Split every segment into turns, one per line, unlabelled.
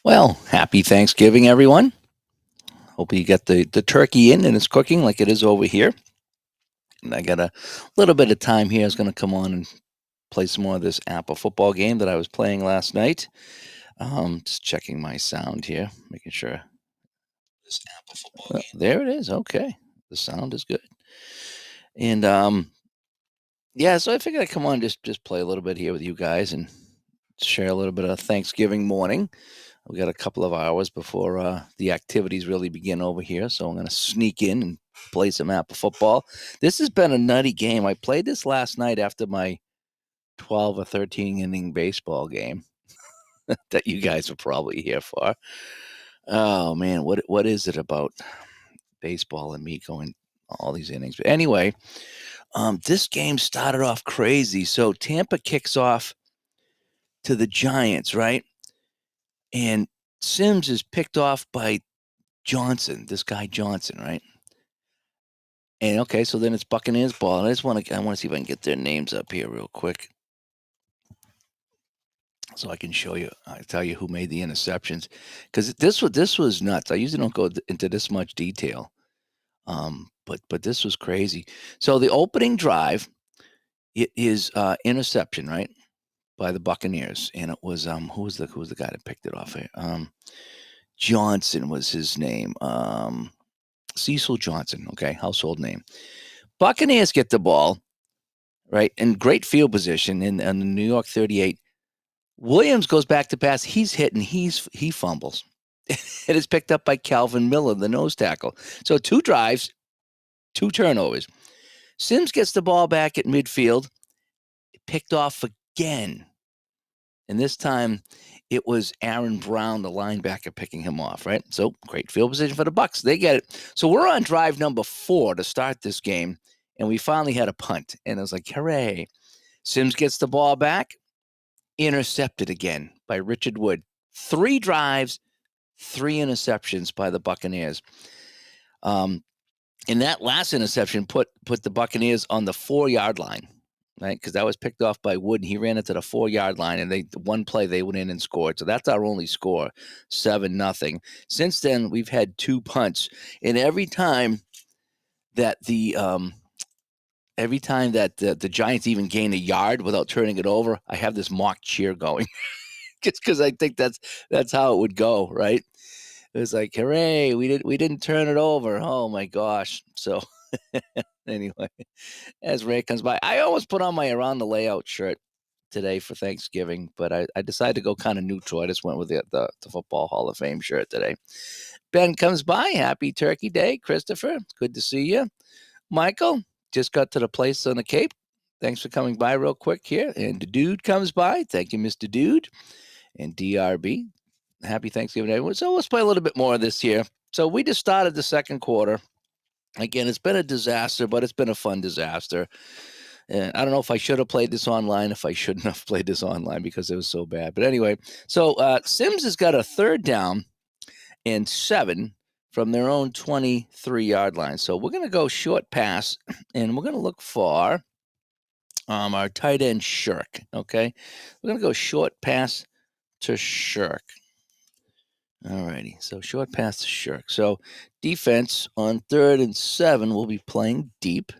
Well, happy Thanksgiving, everyone. Hope you got the turkey in and it's cooking like it is over here. And I got a little bit of time here. I was going to come on and play some more of this APBA football game that I was playing last night. Just checking my sound here, making sure. This APBA football game. There it is. Okay. The sound is good. And yeah, so I figured I'd come on just play a little bit here with you guys and share a little bit of Thanksgiving morning. We got a couple of hours before the activities really begin over here, so I'm going to sneak in and play some Apple football. This has been a nutty game. I played this last night after my 12 or 13 inning baseball game that you guys were probably here for. Oh man, what is it about baseball and me going all these innings? But anyway, this game started off crazy. So Tampa kicks off to the Giants, right? And Sims is picked off by Johnson, this guy Johnson, right? And okay, so then it's Buccaneers ball. And I want to see if I can get their names up here real quick, so I can show you. I tell you who made the interceptions, because this was nuts. I usually don't go into this much detail, but this was crazy. So the opening drive, it is interception, right, by the Buccaneers, and it was who was the guy that picked it off here? Johnson was his name. Cecil Johnson. Okay, household name. Buccaneers get the ball, right, in great field position in the New York 38. Williams goes back to pass. He's hit and he fumbles. It is picked up by Calvin Miller, the nose tackle. So 2 drives, 2 turnovers. Sims gets the ball back at midfield, picked off again. And this time it was Aaron Brown, the linebacker, picking him off, right? So great field position for the Bucs. They get it. So we're on drive number 4 to start this game, and we finally had a punt. And I was like, hooray. Sims gets the ball back, intercepted again by Richard Wood. 3 drives, 3 interceptions by the Buccaneers. And that last interception put the Buccaneers on the 4-yard line, right? Because that was picked off by Wood, and he ran into the 4-yard line, and one play they went in and scored. So that's our only score, 7-0. Since then, we've had 2 punts, and every time that the Giants even gain a yard without turning it over, I have this mock cheer going, just because I think that's how it would go, right? It was like, hooray, we didn't turn it over. Oh my gosh. So anyway, as Ray comes by, I almost put on my Around the Layout shirt today for Thanksgiving, but I decided to go kind of neutral. I just went with the Football Hall of Fame shirt today. Ben comes by. Happy Turkey Day, Christopher. Good to see you. Michael just got to the place on the Cape. Thanks for coming by real quick here. And the Dude comes by. Thank you, Mr. Dude. And DRB. Happy Thanksgiving, everyone. So let's play a little bit more of this here. So we just started the second quarter. Again, it's been a disaster, but it's been a fun disaster. And I don't know if I should have played this online, if I shouldn't have played this online because it was so bad. But anyway, so Sims has got a 3rd down and 7 from their own 23-yard line. So we're going to go short pass, and we're going to look for our tight end Shirk. Okay, we're going to go short pass to Shirk. All righty. So short pass to Shirk. So defense on 3rd and 7 will be playing deep.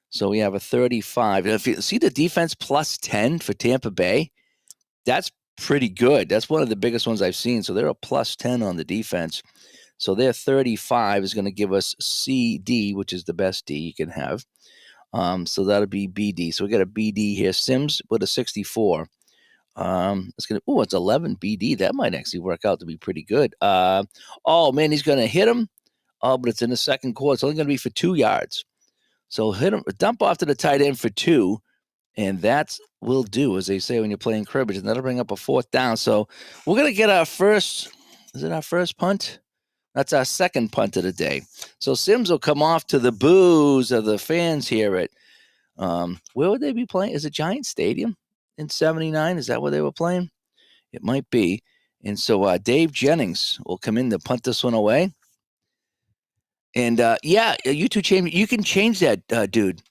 So we have a 35. If you see the defense plus 10 for Tampa Bay, that's pretty good. That's one of the biggest ones I've seen. So they're a plus 10 on the defense. So their 35 is going to give us CD, which is the best D you can have. So that'll be BD. So we got a BD here. Sims with a 64. It's 11 BD. That might actually work out to be pretty good. Oh man, he's gonna hit him. Oh, but it's in the second quarter. It's only gonna be for 2 yards. So hit him, dump off to the tight end for 2, and that's will do, as they say when you're playing cribbage, and that'll bring up a 4th down. So we're gonna get our first. Is it our first punt? That's our second punt of the day. So Sims will come off to the boos of the fans here at where would they be playing? Is it Giant Stadium in 79? Is that where they were playing? It might be. And so Dave Jennings will come in to punt this one away. And you can change that, dude,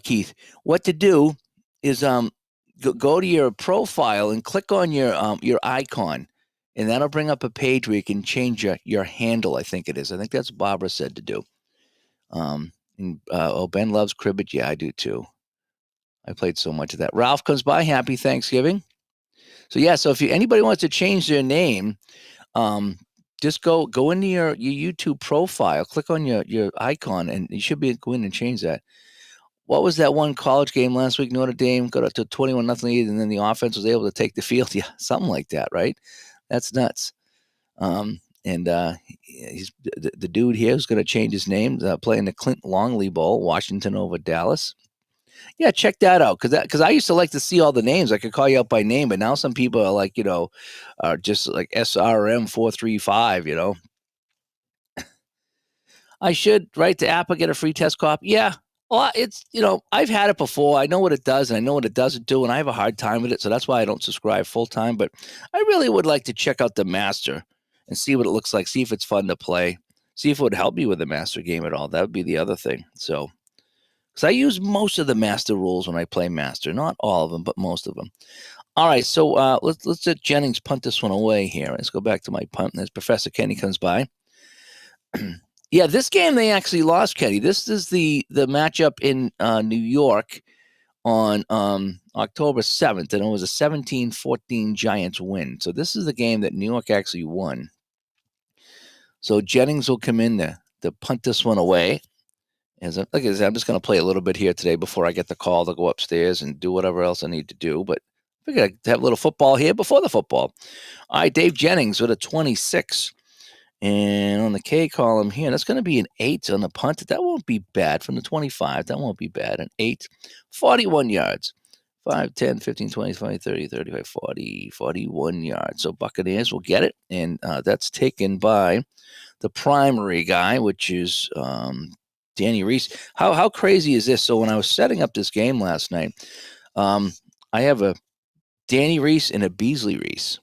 Keith. What to do is go to your profile and click on your icon, and that'll bring up a page where you can change your handle. I think it is. I think that's what Barbara said to do. Ben loves cribbage. Yeah, I do too. I played so much of that. Ralph comes by. Happy Thanksgiving. So yeah, so if anybody wants to change their name, just go into your YouTube profile, click on your icon, and you should be go in and change that. What was that one college game last week? Notre Dame got up to 21-0 lead, and then the offense was able to take the field. Yeah, something like that, right? That's nuts. And he's the dude here who's going to change his name, playing the Clint Longley Bowl, Washington over Dallas. Yeah, check that out because I used to like to see all the names. I could call you out by name, but now some people are like, are just like SRM 435. I should write to APBA, get a free test copy. Yeah, well, it's I've had it before. I know what it does, and I know what it doesn't do, and I have a hard time with it. So that's why I don't subscribe full time. But I really would like to check out the master and see what it looks like. See if it's fun to play. See if it would help me with the master game at all. That would be the other thing. So. Because I use most of the master rules when I play master. Not all of them, but most of them. All right, so let's let Jennings punt this one away here. Let's go back to my punt. As Professor Kenny comes by. Yeah, this game they actually lost, Kenny. This is the matchup in New York on October 7th, and it was a 17-14 Giants win. So this is the game that New York actually won. So Jennings will come in there to punt this one away. Like I said, I'm just going to play a little bit here today before I get the call to go upstairs and do whatever else I need to do. But I figured I'd have a little football here before the football. All right, Dave Jennings with a 26. And on the K column here, that's going to be an 8 on the punt. That won't be bad from the 25. That won't be bad. An 8, 41 yards. 5, 10, 15, 20, 20, 30, 35, 40, 41 yards. So Buccaneers will get it. And that's taken by the primary guy, which is Danny Reese. How crazy is this? So when I was setting up this game last night, I have a Danny Reese and a Beasley Reese.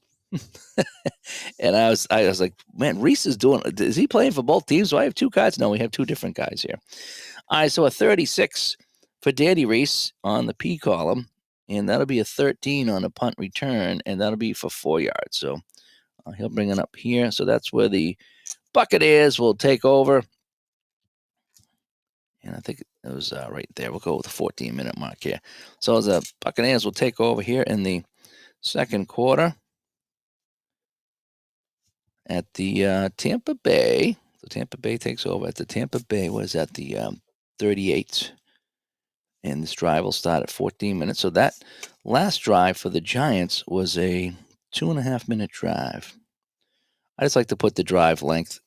And I was like, man, Reese is he playing for both teams? So I have two guys. No, we have two different guys here. All right, so a 36 for Danny Reese on the P column, and that'll be a 13 on a punt return, and that'll be for 4 yards. So he'll bring it up here. So that's where the Buccaneers will take over. And I think it was right there. We'll go with the 14-minute mark here. So the Buccaneers will take over here in the second quarter at the Tampa Bay. So Tampa Bay takes over at the Tampa Bay. What is that? The 38. And this drive will start at 14 minutes. So that last drive for the Giants was a 2.5-minute drive. I just like to put the drive length.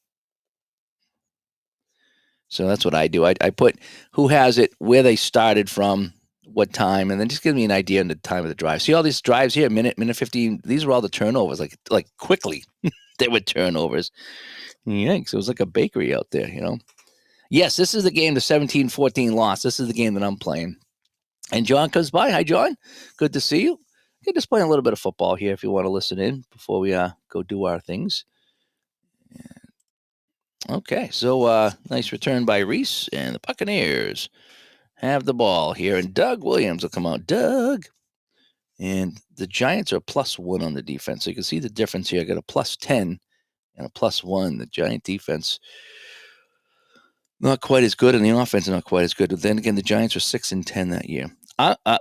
So that's what I do. I put who has it, where they started from, what time, and then just give me an idea on the time of the drive. See all these drives here, minute 15. These were all the turnovers, like quickly. They were turnovers. Yikes! It was like a bakery out there, Yes, this is the game, the 17-14 loss. This is the game that I'm playing. And John comes by. Hi, John. Good to see you. Okay, just playing a little bit of football here if you want to listen in before we go do our things. Okay, so nice return by Reese, and the Buccaneers have the ball here, and Doug Williams will come out. Doug. And the Giants are +1 on the defense. So you can see the difference here. I got a +10 and a +1. The Giant defense, not quite as good, and the offense not quite as good. But then again, the Giants were 6-10 that year.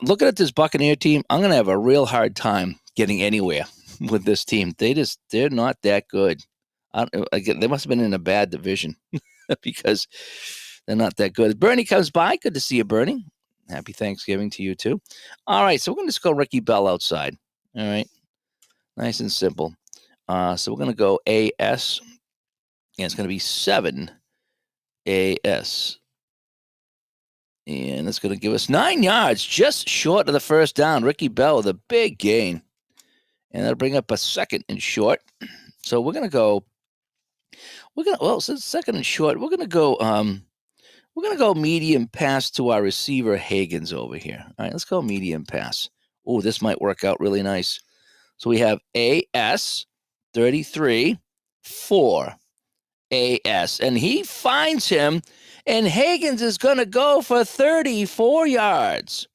Looking at this Buccaneer team, I'm going to have a real hard time getting anywhere with this team. They're not that good. They must have been in a bad division because they're not that good. Bernie comes by. Good to see you, Bernie. Happy Thanksgiving to you, too. All right, so we're going to just go Ricky Bell outside. All right, nice and simple. So we're going to go AS, and it's going to be 7 AS. And it's going to give us 9 yards, just short of the first down. Ricky Bell with a big gain. And that'll bring up a second and short. So we're going to go, since second and short, we're going to go medium pass to our receiver, Higgins, over here. All right, let's go medium pass. Oh, this might work out really nice. So we have AS 33, 4 AS. And he finds him, and Higgins is going to go for 34 yards.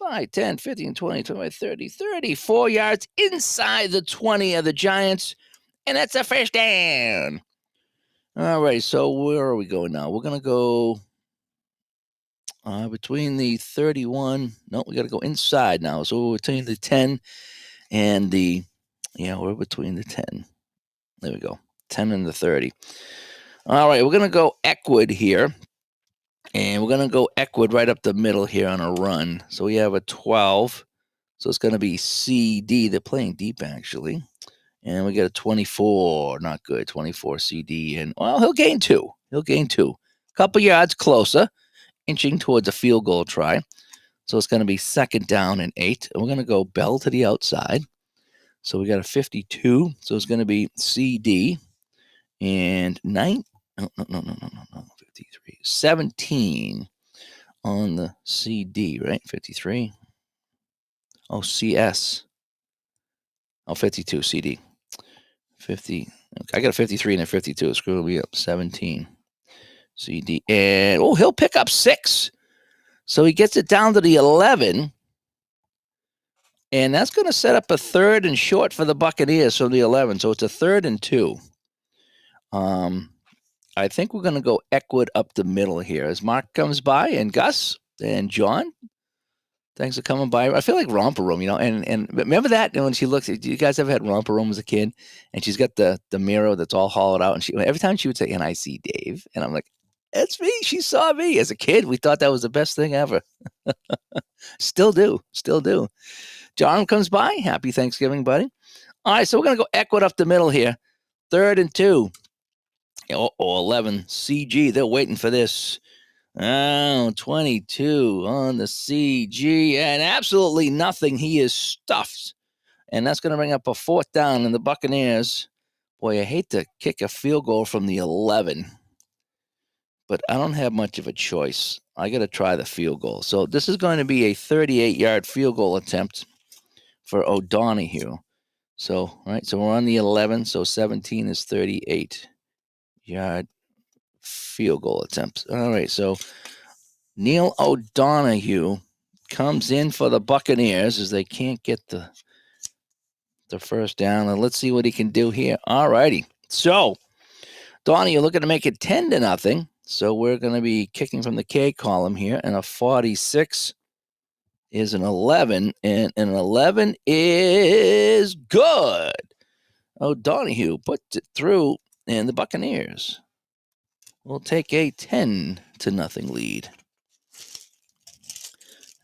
5, 10, 15, 20, 25, 30, 34 yards inside the 20 of the Giants. And that's a first down. All right, so where are we going now? We're going to go between the 31. No, we got to go inside now. So we're between the 10 and the, we're between the 10. There we go. 10 and the 30. All right, we're going to go Eckwood here. And we're going to go Eckwood right up the middle here on a run. So we have a 12. So it's going to be CD. They're playing deep, actually. And we get a 24. Not good. 24 CD. And, well, he'll gain 2. Couple yards closer, inching towards a field goal try. So it's going to be 2nd down and 8. And we're going to go Bell to the outside. So we got a 52. So it's going to be CD. And 9. No. 53. 17 on the CD, right? 53. Oh, CS. Oh, 52 CD. 50. I got a 53 and a 52. Screw me up. 17 CD. And, he'll pick up 6. So he gets it down to the 11. And that's going to set up a 3rd and short for the Buccaneers from the 11. So it's a 3rd and 2. I think we're going to go Eckwood up the middle here as Mark comes by, and Gus and John. Thanks for coming by. I feel like Romper Room, and remember that when she looks. You guys ever had Romper Room as a kid? And she's got the mirror that's all hollowed out, and every time she would say, "And I see Dave," and I'm like, "That's me." She saw me as a kid. We thought that was the best thing ever. Still do. John comes by. Happy Thanksgiving, buddy. All right, so we're gonna go Eckwood up the middle here. 3rd and 2. Or 11 CG. They're waiting for this. 22 on the CG, and absolutely nothing. He is stuffed. And that's going to bring up a 4th down in the Buccaneers. Boy, I hate to kick a field goal from the 11, but I don't have much of a choice. I got to try the field goal. So this is going to be a 38-yard field goal attempt for O'Donoghue. So, so we're on the 11. So 17 is 38-yard field goal attempt. All right, so Neil O'Donoghue comes in for the Buccaneers as they can't get the first down. And let's see what he can do here. All righty. So, Donnie, looking to make it 10-0. So we're going to be kicking from the K column here. And a 46 is an 11. And an 11 is good. O'Donoghue puts it through. And the Buccaneers will take a 10-0 lead.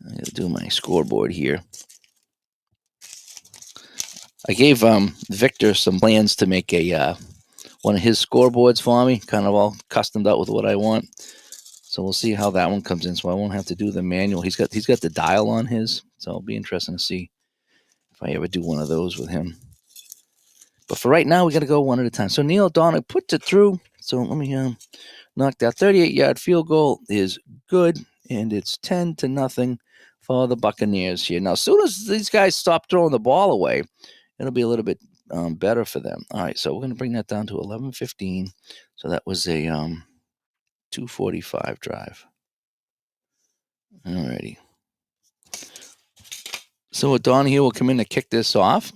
I got to do my scoreboard here. I gave Victor some plans to make a one of his scoreboards for me, kind of all customed out with what I want. So we'll see how that one comes in. So I won't have to do the manual. He's got the dial on his, so it'll be interesting to see if I ever do one of those with him. But for right now, we got to go one at a time. So Neil O'Donoghue puts it through. So let me knock that 38-yard field goal is good, and it's 10-0 for the Buccaneers here. Now, as soon as these guys stop throwing the ball away, it'll be a little bit better for them. All right, so we're going to bring that down to 11:15. So that was a 2:45 drive. All righty. So O'Donoghue will come in to kick this off.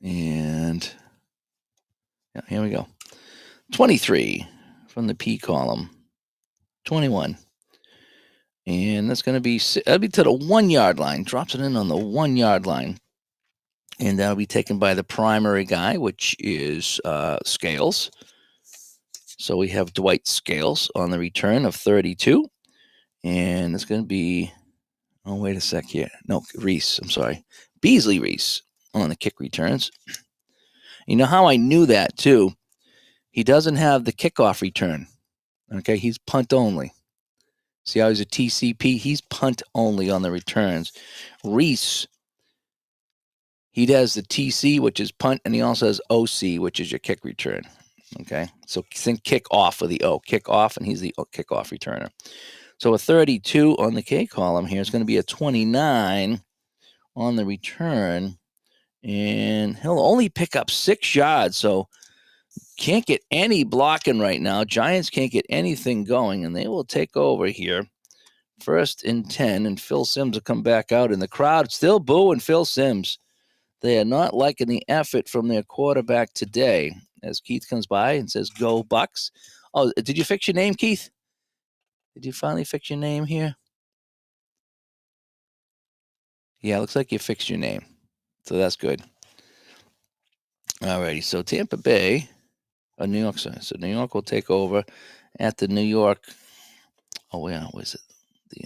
And here we go. 23 from the P column. 21. And that's going to be to the 1-yard line. Drops it in on the 1-yard line. And that'll be taken by the primary guy, which is Scales. So we have Dwight Scales on the return of 32. And it's going to be, wait a sec here. No, Reese, I'm sorry. Beasley Reese on the kick returns. You know how I knew that, too? He doesn't have the kickoff return. Okay, he's punt only. See how he's a TCP? He's punt only on the returns. Reese, he does the TC, which is punt, and he also has OC, which is your kick return. Okay, so think kick off with the O. Kick off, and he's the kickoff returner. So a 32 on the K column here is going to be a 29 on the return. And he'll only pick up 6 yards, so can't get any blocking right now. Giants can't get anything going, and they will take over here 1st and 10, and Phil Simms will come back out, and the crowd still booing Phil Simms. They are not liking the effort from their quarterback today. As Keith comes by and says, "Go Bucs." Oh, did you fix your name, Keith? Did you finally fix your name here? Yeah, looks like you fixed your name. So that's good. Alrighty, so Tampa Bay, New York, sorry. So New York will take over at the New York. Oh, yeah, was it the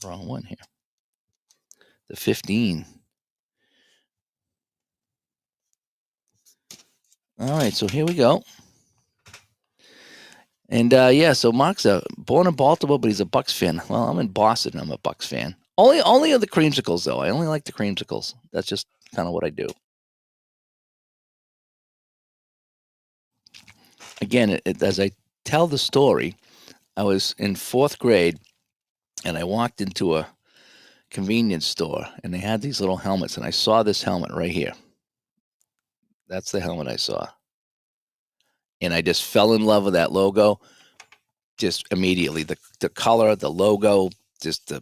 wrong one here? The 15. All right, so here we go. And yeah, so Mark's born in Baltimore, but he's a Bucs fan. Well, I'm in Boston. I'm a Bucs fan. Only of the creamsicles, though. I only like the creamsicles. That's just kind of what I do. Again, as I tell the story, I was in 4th grade, and I walked into a convenience store, and they had these little helmets, and I saw this helmet right here. That's the helmet I saw. And I just fell in love with that logo just immediately. The color, the logo, just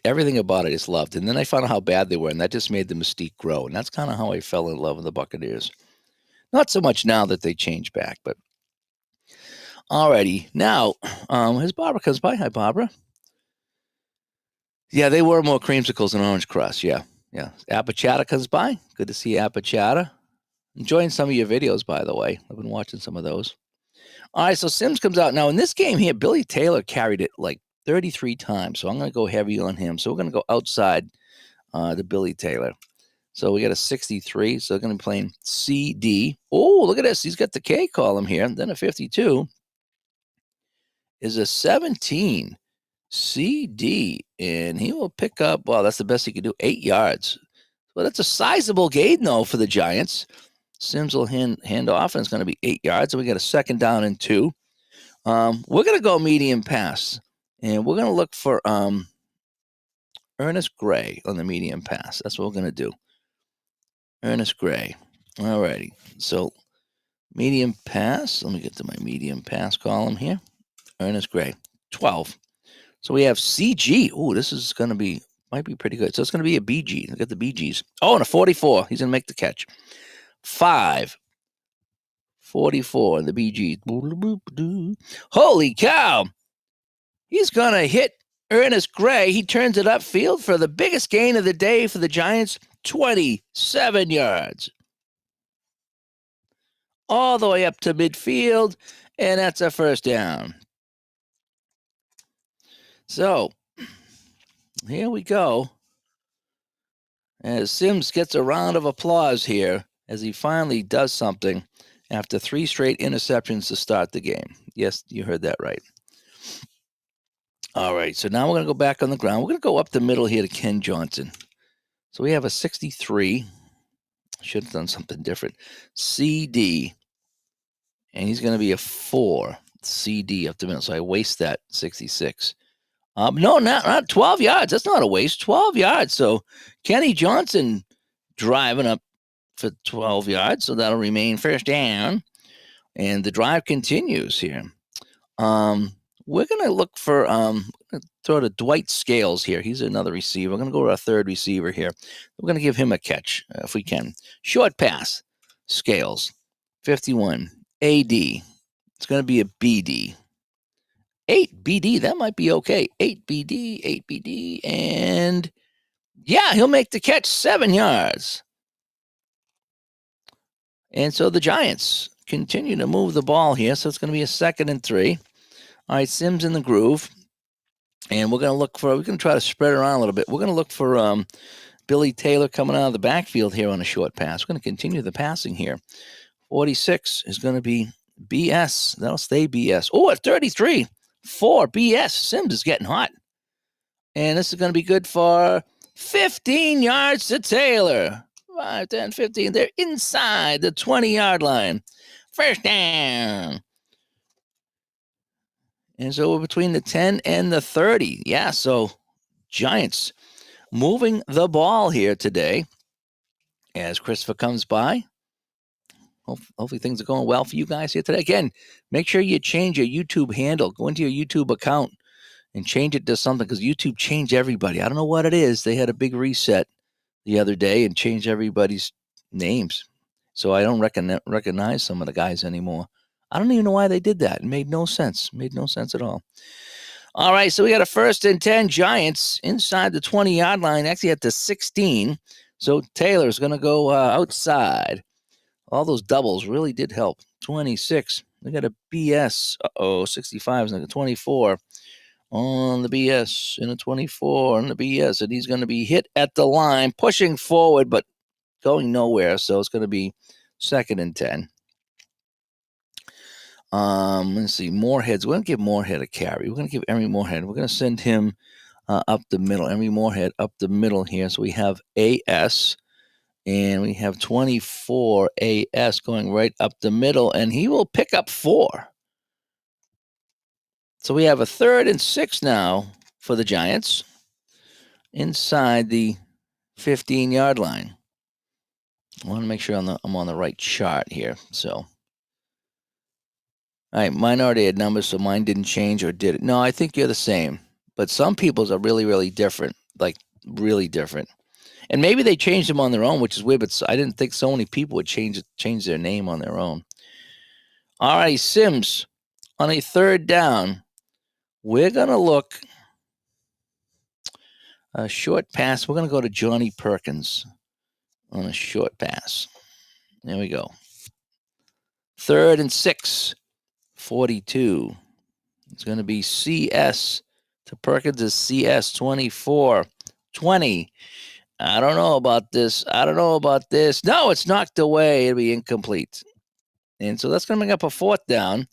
everything about it I just loved. And then I found out how bad they were, and that just made the mystique grow. And that's kind of how I fell in love with the Buccaneers. Not so much now that they changed back, but alrighty. Now, as Barbara comes by. Hi, Barbara. Yeah, they were more creamsicles than orange crust. Yeah. APBA comes by. Good to see APBA. Enjoying some of your videos, by the way. I've been watching some of those. All right, so Simms comes out. Now, in this game here, Billy Taylor carried it like 33 times, so I'm going to go heavy on him. So we're going to go outside the Billy Taylor. So we got a 63, so they're going to be playing CD. Oh, look at this. He's got the K column here. And then a 52 is a 17 CD, and he will pick up, well, that's the best he could do, 8 yards. Well, that's a sizable gain, though, for the Giants. Simms will hand off, and it's going to be 8 yards. So we got a 2nd down and 2. We're going to go medium pass, and we're going to look for Ernest Gray on the medium pass. That's what we're going to do. Ernest Gray. All righty. So medium pass. Let me get to my medium pass column here. Ernest Gray, 12. So we have CG. Oh, this is going to might be pretty good. So it's going to be a BG. Look at the BGs. Oh, and a 44. He's going to make the catch. 5. 44 in the BG. Holy cow. He's going to hit Ernest Gray. He turns it upfield for the biggest gain of the day for the Giants, 27 yards. All the way up to midfield, and that's a 1st down. So, here we go. As Simms gets a round of applause here as he finally does something after 3 straight interceptions to start the game. Yes, you heard that right. All right, so now we're going to go back on the ground. We're going to go up the middle here to Ken Johnson. So we have a 63. Should have done something different. CD. And he's going to be a 4. CD up the middle. So I waste that 66. No, not 12 yards. That's not a waste. 12 yards. So Kenny Johnson driving up for 12 yards. So that'll remain 1st down. And the drive continues here. We're going to look for, throw to Dwight Scales here. He's another receiver. We're going to go to our 3rd receiver here. We're going to give him a catch if we can. Short pass. Scales. 51. AD. It's going to be a BD. 8 BD. That might be okay. 8 BD. 8 BD. And yeah, he'll make the catch. 7 yards. And so the Giants continue to move the ball here. So it's going to be a 2nd and 3. All right, Simms in the groove. And we're going to try to spread it around a little bit. We're going to look for Billy Taylor coming out of the backfield here on a short pass. We're going to continue the passing here. 46 is going to be BS. That'll stay BS. Oh, at 33, 4 BS. Simms is getting hot. And this is going to be good for 15 yards to Taylor. 5, 10, 15. They're inside the 20-yard line. 1st down. And so we're between the 10 and the 30. Yeah, so Giants moving the ball here today as Christopher comes by. Hopefully things are going well for you guys here today. Again, make sure you change your YouTube handle. Go into your YouTube account and change it to something, because YouTube changed everybody. I don't know what it is. They had a big reset the other day and changed everybody's names. So I don't recognize some of the guys anymore. I don't even know why they did that. It made no sense. Made no sense at all. All right, so we got a 1st and 10, Giants inside the 20-yard line, actually at the 16. So Taylor's going to go outside. All those doubles really did help. 26. We got a BS. 65 is like a 24 on the BS and a 24 on the BS. And he's going to be hit at the line, pushing forward, but going nowhere. So it's going to be 2nd and 10. Let's see. Moorhead's. We're going to give Moorhead a carry. We're going to give Emery Moorhead. We're going to send him up the middle. Emery Moorhead up the middle here. So we have AS. And we have 24 AS going right up the middle, and he will pick up 4. So we have a 3rd and 6 now for the Giants inside the 15-yard line. I want to make sure I'm on the right chart here. So, all right, mine already had numbers, so mine didn't change, or did it? No, I think you're the same. But some people's are really, really different, like really different. And maybe they changed them on their own, which is weird, but I didn't think so many people would change their name on their own. All right, Sims, on a 3rd down, we're going to look a short pass. We're going to go to Johnny Perkins on a short pass. There we go. 3rd and 6, 42. It's going to be CS to Perkins is CS 24, 20. I don't know about this. No, it's knocked away. It'll be incomplete. And so that's going to bring up a 4th down.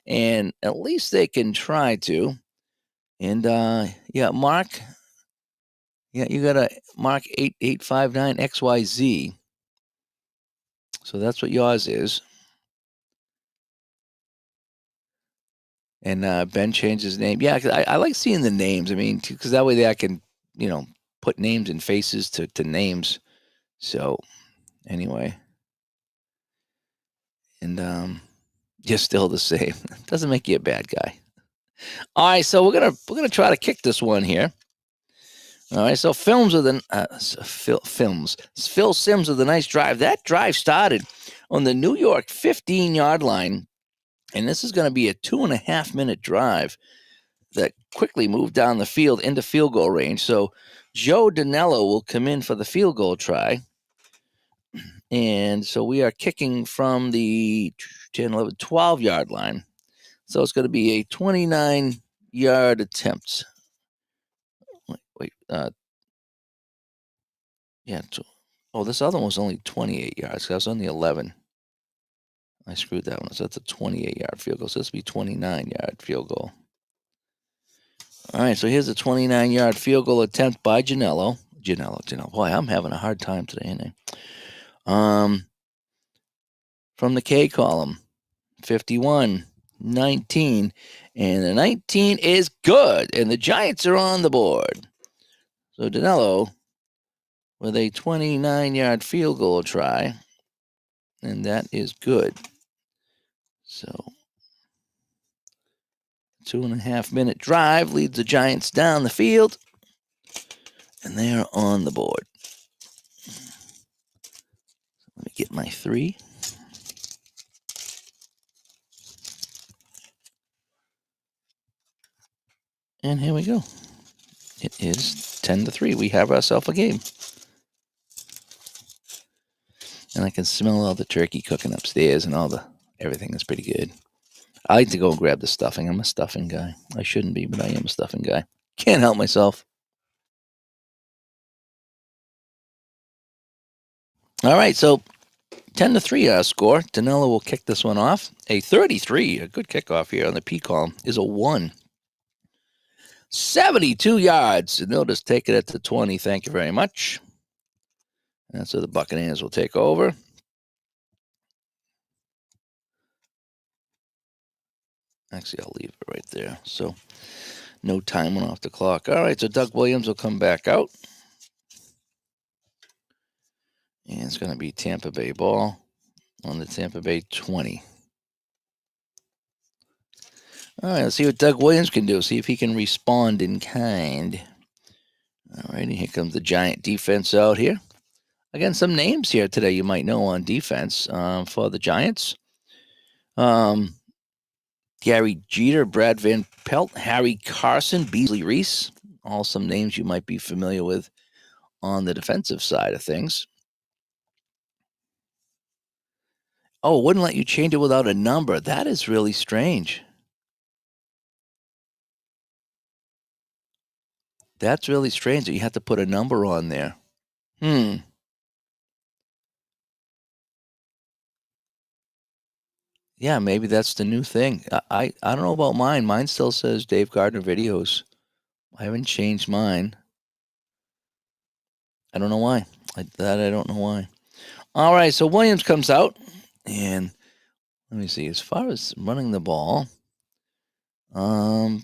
And at least they can try to. And Mark. Yeah, you got to mark 8859 XYZ. So that's what yours is. And Ben changed his name. Yeah, 'cause I like seeing the names. I mean, because that way I can, put names and faces to names. So anyway, and you're still the same. Doesn't make you a bad guy. All right, so we're gonna try to kick this one here. All right, so films with films. Phil Simms with a nice drive. That drive started on the New York 15-yard line, and this is going to be a 2.5-minute drive that quickly moved down the field into field goal range. So Joe Danello will come in for the field goal try. And so we are kicking from the 10, 11, 12-yard line. So it's going to be a 29-yard attempt. Wait. This other one was only 28 yards. I was on the 11. I screwed that one. So that's a 28-yard field goal. So this will be 29-yard field goal. All right, so here's a 29-yard field goal attempt by Janello. Boy, I'm having a hard time today, ain't I? From the K column, 51, 19, and the 19 is good, and the Giants are on the board. So Danello with a 29-yard field goal try, and that is good. So 2.5-minute drive leads the Giants down the field, and they are on the board. Let me get my 3. And here we go. It is 10-3. We have ourselves a game. And I can smell all the turkey cooking upstairs and everything is pretty good. I like to go and grab the stuffing. I'm a stuffing guy. I shouldn't be, but I am a stuffing guy. Can't help myself. All right, so 10-3 our score. Danilo will kick this one off. A 33, a good kickoff here on the P column, is a 1. 72 yards, and they'll just take it at the 20. Thank you very much. And so the Buccaneers will take over. Actually, I'll leave it right there. So no time went off the clock. All right, so Doug Williams will come back out. And it's going to be Tampa Bay ball on the Tampa Bay 20. All right, let's see what Doug Williams can do. See if he can respond in kind. All righty, here comes the Giant defense out here. Again, some names here today you might know on defense for the Giants. Gary Jeter, Brad Van Pelt, Harry Carson, Beasley Reese. All some names you might be familiar with on the defensive side of things. Oh, it wouldn't let you change it without a number. That is really strange. That's really strange that you have to put a number on there. Yeah, maybe that's the new thing. I don't know about mine. Mine still says Dave Gardner Videos. I haven't changed mine. I don't know why. I don't know why. All right, so Williams comes out, and let me see. As far as running the ball, boy,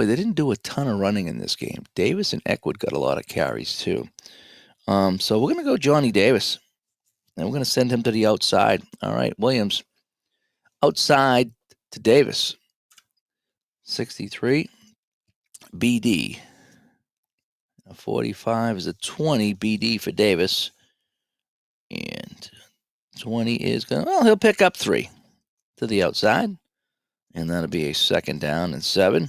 they didn't do a ton of running in this game. Davis and Eckwood got a lot of carries too. So we're gonna go Johnny Davis, and we're gonna send him to the outside. All right, Williams outside to Davis. 63 BD. 45 is a 20 BD for Davis. And 20 is going to, well, he'll pick up 3 to the outside. And that'll be a second down and 7.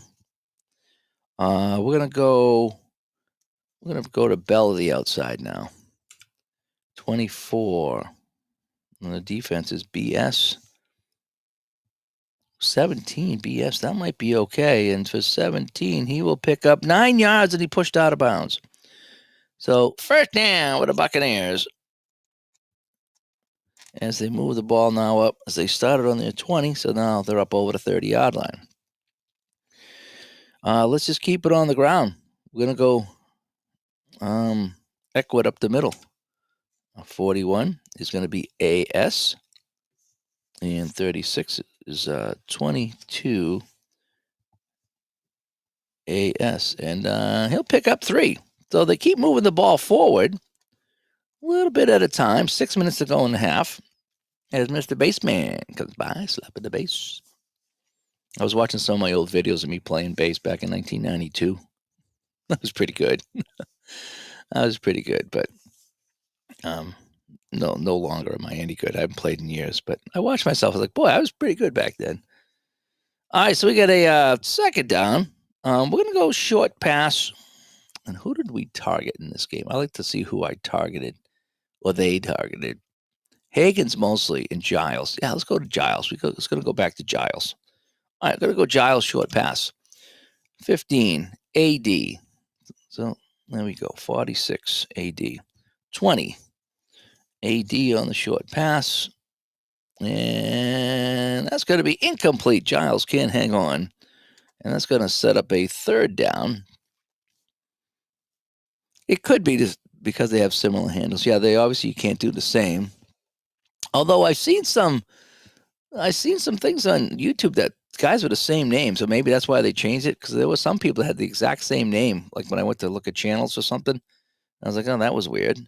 We're going to go to Bell to the outside now. 24. And the defense is BS. 17 BS. That might be okay. And for 17, he will pick up 9 yards and he pushed out of bounds. So first down with the Buccaneers. As they move the ball now up, as they started on their 20, so now they're up over the 30-yard line. Let's just keep it on the ground. We're going to go Eckwood up the middle. 41 is going to be AS, and 36 is 22 AS, and he'll pick up 3. So they keep moving the ball forward a little bit at a time. 6 minutes to go in the half. As Mr. Baseman comes by, slapping the bass. I was watching some of my old videos of me playing bass back in 1992. That was pretty good. That was pretty good, but no longer am I any good. I haven't played in years, but I watched myself. I was like, boy, I was pretty good back then. All right, so we got a second down. We're going to go short pass. And who did we target in this game? I like to see who I targeted or they targeted. Hagen's mostly and Giles. Yeah, let's go to Giles. Let's going to go back to Giles. All right, going to go Giles short pass. 15 AD. So there we go. 46 AD. 20 AD on the short pass. And that's going to be incomplete. Giles can't hang on. And that's going to set up a third down. It could be just because they have similar handles. Yeah, they obviously you can't do the same. Although I've seen some things on YouTube that guys with the same name. So maybe that's why they changed it. Because there were some people that had the exact same name. Like when I went to look at channels or something. I was like, oh, that was weird.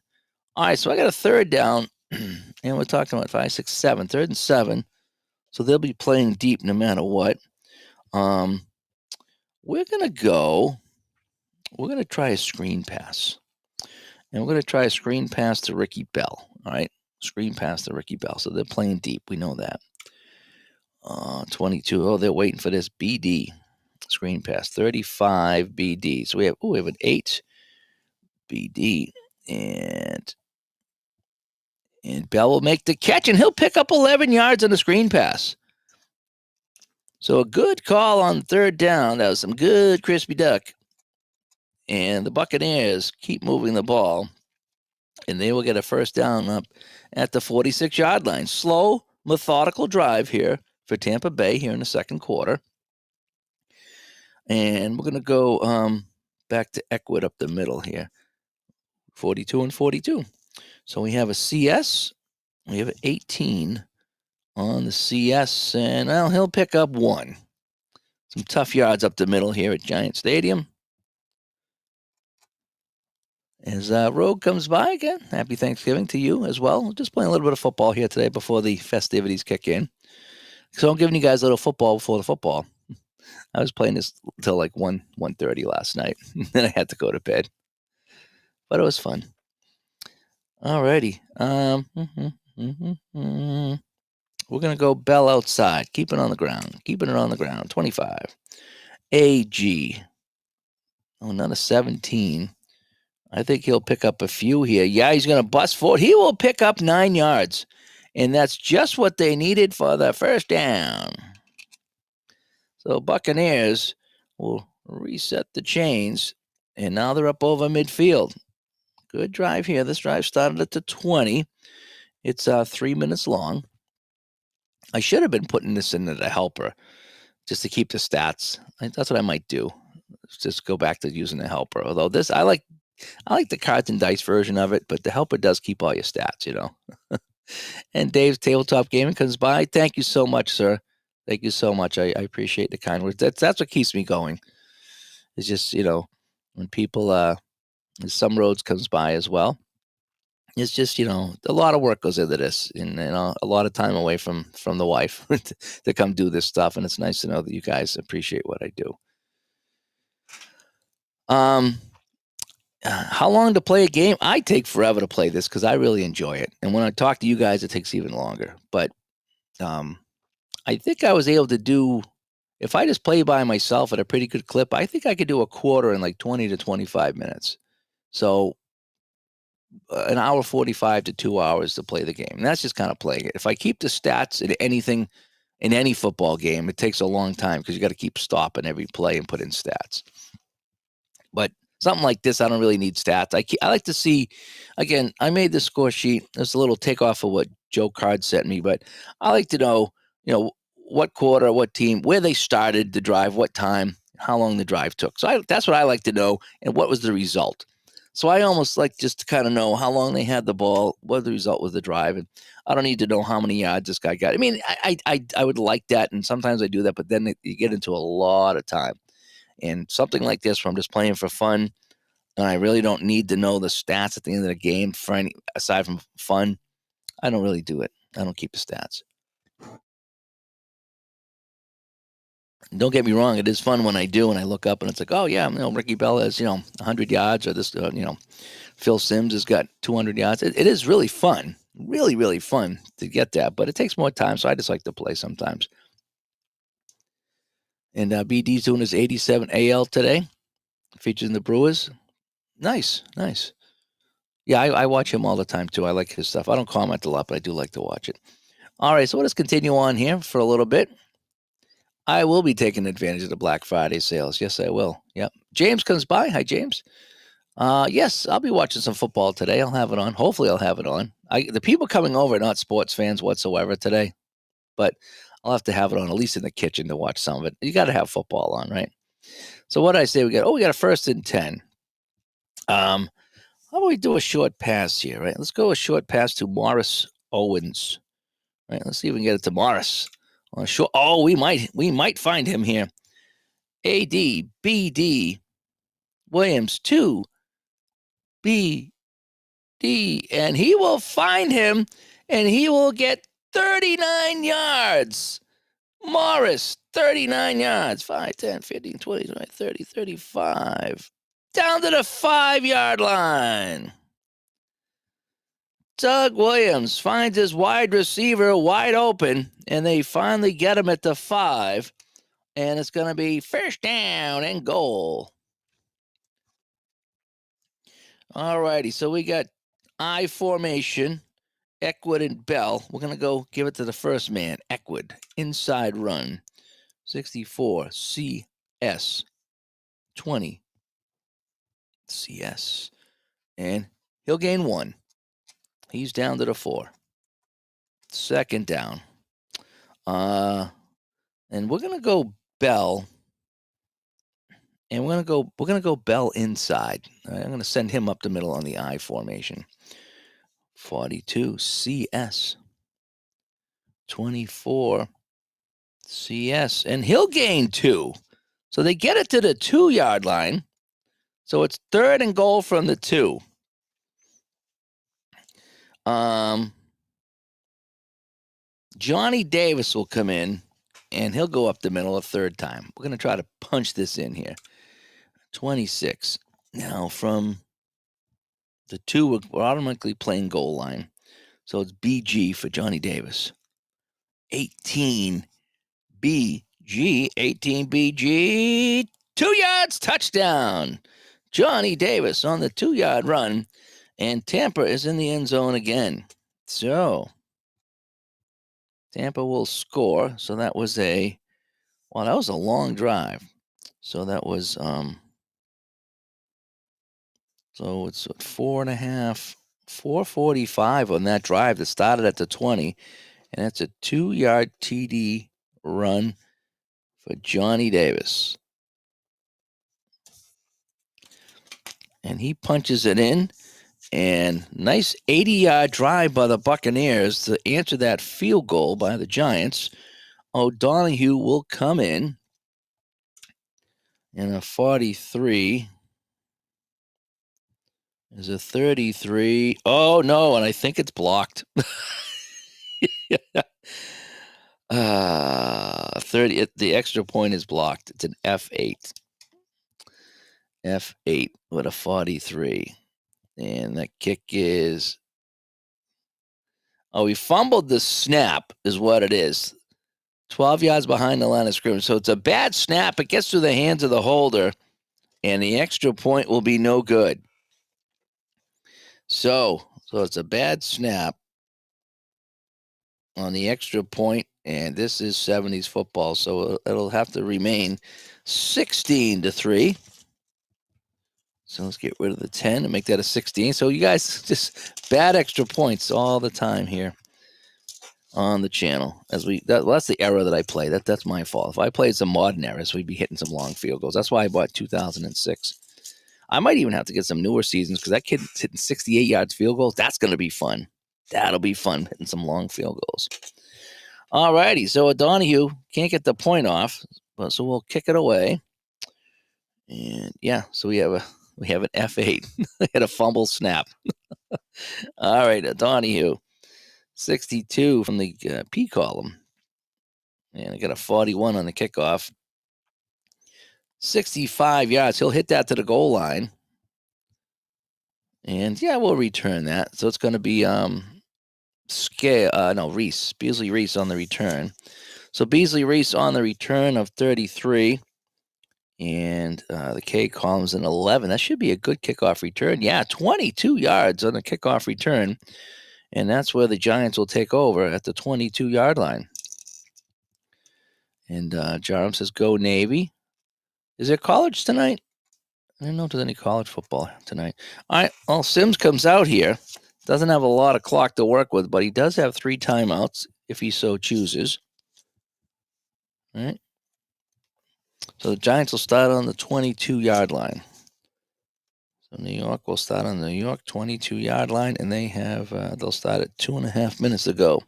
All right, so I got a third down. And we're talking about 5, 6, 7. 3rd and 7. So they'll be playing deep no matter what. We're going to try a screen pass. And we're going to try a screen pass to Ricky Bell. All right, screen pass to Ricky Bell. So they're playing deep. We know that. 22. Oh, they're waiting for this BD screen pass. 35 BD. So we have an 8 BD. And Bell will make the catch, and he'll pick up 11 yards on the screen pass. So a good call on 3rd down. That was some good crispy duck. And the Buccaneers keep moving the ball, and they will get a first down up at the 46-yard line. Slow, methodical drive here for Tampa Bay here in the second quarter. And we're going to go back to Eckwood up the middle here. 42 and 42. So we have a CS. We have an 18 on the CS, and well, he'll pick up 1. Some tough yards up the middle here at Giant Stadium. As Rogue comes by again, happy Thanksgiving to you as well. Just playing a little bit of football here today before the festivities kick in. So I'm giving you guys a little football before the football. I was playing this till like 1:30 last night. Then I had to go to bed. But it was fun. Alrighty. We're gonna go Bell outside. Keep it on the ground. Keeping it on the ground. 25. AG. Oh, another 17. I think he'll pick up a few here. Yeah, he's gonna bust forward. He will pick up 9 yards. And that's just what they needed for the first down. So Buccaneers will reset the chains. And now they're up over midfield. Good drive here. This drive started at the 20. It's 3 minutes long. I should have been putting this into the helper just to keep the stats. That's what I might do. Just go back to using the helper. Although this, I like the cards and dice version of it, but the helper does keep all your stats, you know. And Dave's Tabletop Gaming comes by. Thank you so much, sir. Thank you so much. I appreciate the kind words. That's what keeps me going. It's just, you know, when people some roads comes by as well. It's just, you know, a lot of work goes into this, and you know, a lot of time away from the wife to come do this stuff, and it's nice to know that you guys appreciate what I do. How long to play a game? I take forever to play this because I really enjoy it, and when I talk to you guys, it takes even longer. But I think I was able to do, if I just play by myself at a pretty good clip, I think I could do a quarter in like 20 to 25 minutes. So an hour 45 to 2 hours to play the game. And that's just kind of playing it. If I keep the stats in anything, in any football game, it takes a long time because you got to keep stopping every play and put in stats. But something like this, I don't really need stats. I like to see, again, I made the score sheet. It's a little takeoff of what Joe Card sent me, but I like to know, you know, what quarter, what team, where they started the drive, what time, how long the drive took. So that's what I like to know, and what was the result. So I almost like just to kind of know how long they had the ball, what the result was the drive, and I don't need to know how many yards this guy got. I mean, I would like that, and sometimes I do that, but then you get into a lot of time. And something like this, where I'm just playing for fun, and I really don't need to know the stats at the end of the game for any aside from fun, I don't really do it. I don't keep the stats. Don't get me wrong; it is fun when I do, and I look up and it's like, oh yeah, you know, Ricky Bell has 100 yards, or this, Phil Simms has got 200 yards. It is really fun, really, really fun to get that, but it takes more time, so I just like to play sometimes. And BD's doing his 87 AL today, featuring the Brewers. Nice, nice. Yeah, I watch him all the time too. I like his stuff. I don't comment a lot, but I do like to watch it. All right, so let's continue on here for a little bit. I will be taking advantage of the Black Friday sales. Yes, I will. Yep. James comes by. Hi, James. Yes, I'll be watching some football today. I'll have it on. Hopefully, I'll have it on. The people coming over are not sports fans whatsoever today, but I'll have to have it on at least in the kitchen to watch some of it. You got to have football on, right? So what did I say? We got a 1st and 10. How about we do a short pass here, right? Let's go a short pass to Morris Owens. Right, let's see if we can get it to Morris. We might find him here. AD BD Williams 2 BD, and he will find him, and he will get 39 yards. Morris, 39 yards. 5, 10, 15, 20, 30, 35. Down to the 5-yard line. Doug Williams finds his wide receiver wide open, and they finally get him at the 5, and it's going to be first down and goal. All righty, so we got I formation, Eckwood and Bell. We're going to go give it to the first man, Eckwood, inside run, 64 CS, 20 CS, and he'll gain 1. He's down to the 4. Second down. And we're gonna go Bell, and we're gonna go Bell inside. I'm gonna send him up the middle on the I formation. 42 CS, 24 CS, and he'll gain 2. So they get it to the 2-yard line. So it's 3rd and goal from the 2. Johnny Davis will come in, and he'll go up the middle a third time. We're going to try to punch this in here. 26. Now, from the 2, we're automatically playing goal line. So it's BG for Johnny Davis. 18 BG, 18 BG, 2 yards, touchdown. Johnny Davis on the 2-yard run, and Tampa is in the end zone again. So Tampa will score. So that was that was a long drive. So that was so it's 4.5, 4:45 on that drive that started at the 20, and that's a 2-yard TD run for Johnny Davis. And he punches it in, and nice 80-yard drive by the Buccaneers to answer that field goal by the Giants. O'Donohue will come in a 43 is a 33. Oh, no, and I think it's blocked. 30. The extra point is blocked. It's an F8. F8 with a 43. And that kick is. Oh, he fumbled the snap, is what it is. 12 yards behind the line of scrimmage. So it's a bad snap. It gets through the hands of the holder, and the extra point will be no good. So it's a bad snap on the extra point, and this is 70s football, so it'll have to remain 16-3. So let's get rid of the 10 and make that a 16. So you guys, just bad extra points all the time here on the channel. That's the era that I play. That's my fault. If I played some modern eras, we'd be hitting some long field goals. That's why I bought 2006. I might even have to get some newer seasons, because that kid's hitting 68 yards field goals. That's going to be fun. That'll be fun, hitting some long field goals. All righty. So O'Donohue can't get the point off, so we'll kick it away. And yeah, so we have an F8. Hit a fumble snap. All right, O'Donohue, 62 from the P column. And I got a 41 on the kickoff. 65 yards. He'll hit that to the goal line. And yeah, we'll return that. So it's going to be Beasley Reese on the return. So Beasley Reese on the return of 33. And the K column's an 11. That should be a good kickoff return. Yeah, 22 yards on the kickoff return. And that's where the Giants will take over, at the 22-yard line. And Jarm says, go Navy. Is there college tonight? I don't know if there's any college football tonight. All right, well, Sims comes out here. Doesn't have a lot of clock to work with, but he does have 3 timeouts if he so chooses. All right. So the Giants will start on the 22-yard line. So New York will start on the New York 22-yard line, and they'll start at 2.5 minutes to go.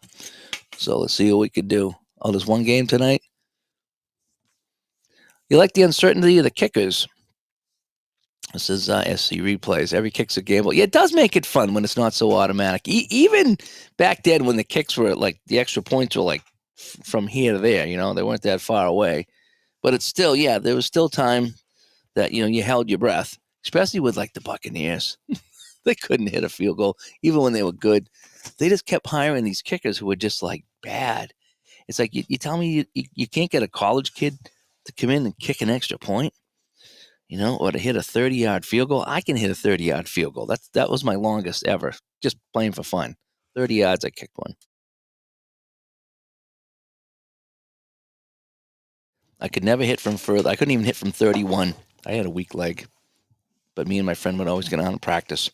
So let's see what we can do. Oh, there's one game tonight? You like the uncertainty of the kickers. This is SC replays. Every kick's a gamble. Yeah, it does make it fun when it's not so automatic. Even back then, when the kicks were like, the extra points were like from here to there, they weren't that far away. But it's still, there was still time that, you held your breath, especially with like the Buccaneers. They couldn't hit a field goal, even when they were good. They just kept hiring these kickers who were just like bad. It's like, you tell me you can't get a college kid to come in and kick an extra point, or to hit a 30-yard field goal. I can hit a 30-yard field goal. That was my longest ever, just playing for fun. 30 yards, I kicked one. I could never hit from further. I couldn't even hit from 31. I had a weak leg. But me and my friend would always get on and practice.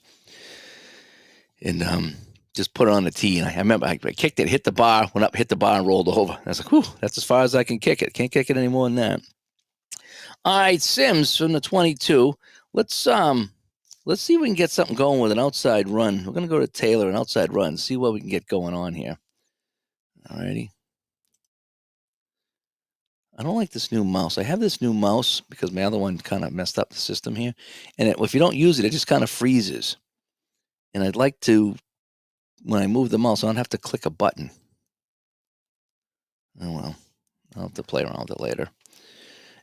And just put it on the tee. And I remember I kicked it, hit the bar, went up, hit the bar, and rolled over. I was like, whew, that's as far as I can kick it. Can't kick it any more than that. All right, Sims from the 22. Let's see if we can get something going with an outside run. We're going to go to Taylor, an outside run, see what we can get going on here. All righty. I don't like this new mouse. I have this new mouse because my other one kind of messed up the system here. And if you don't use it, it just kind of freezes. And I'd like to, when I move the mouse, I don't have to click a button. Oh, well. I'll have to play around with it later.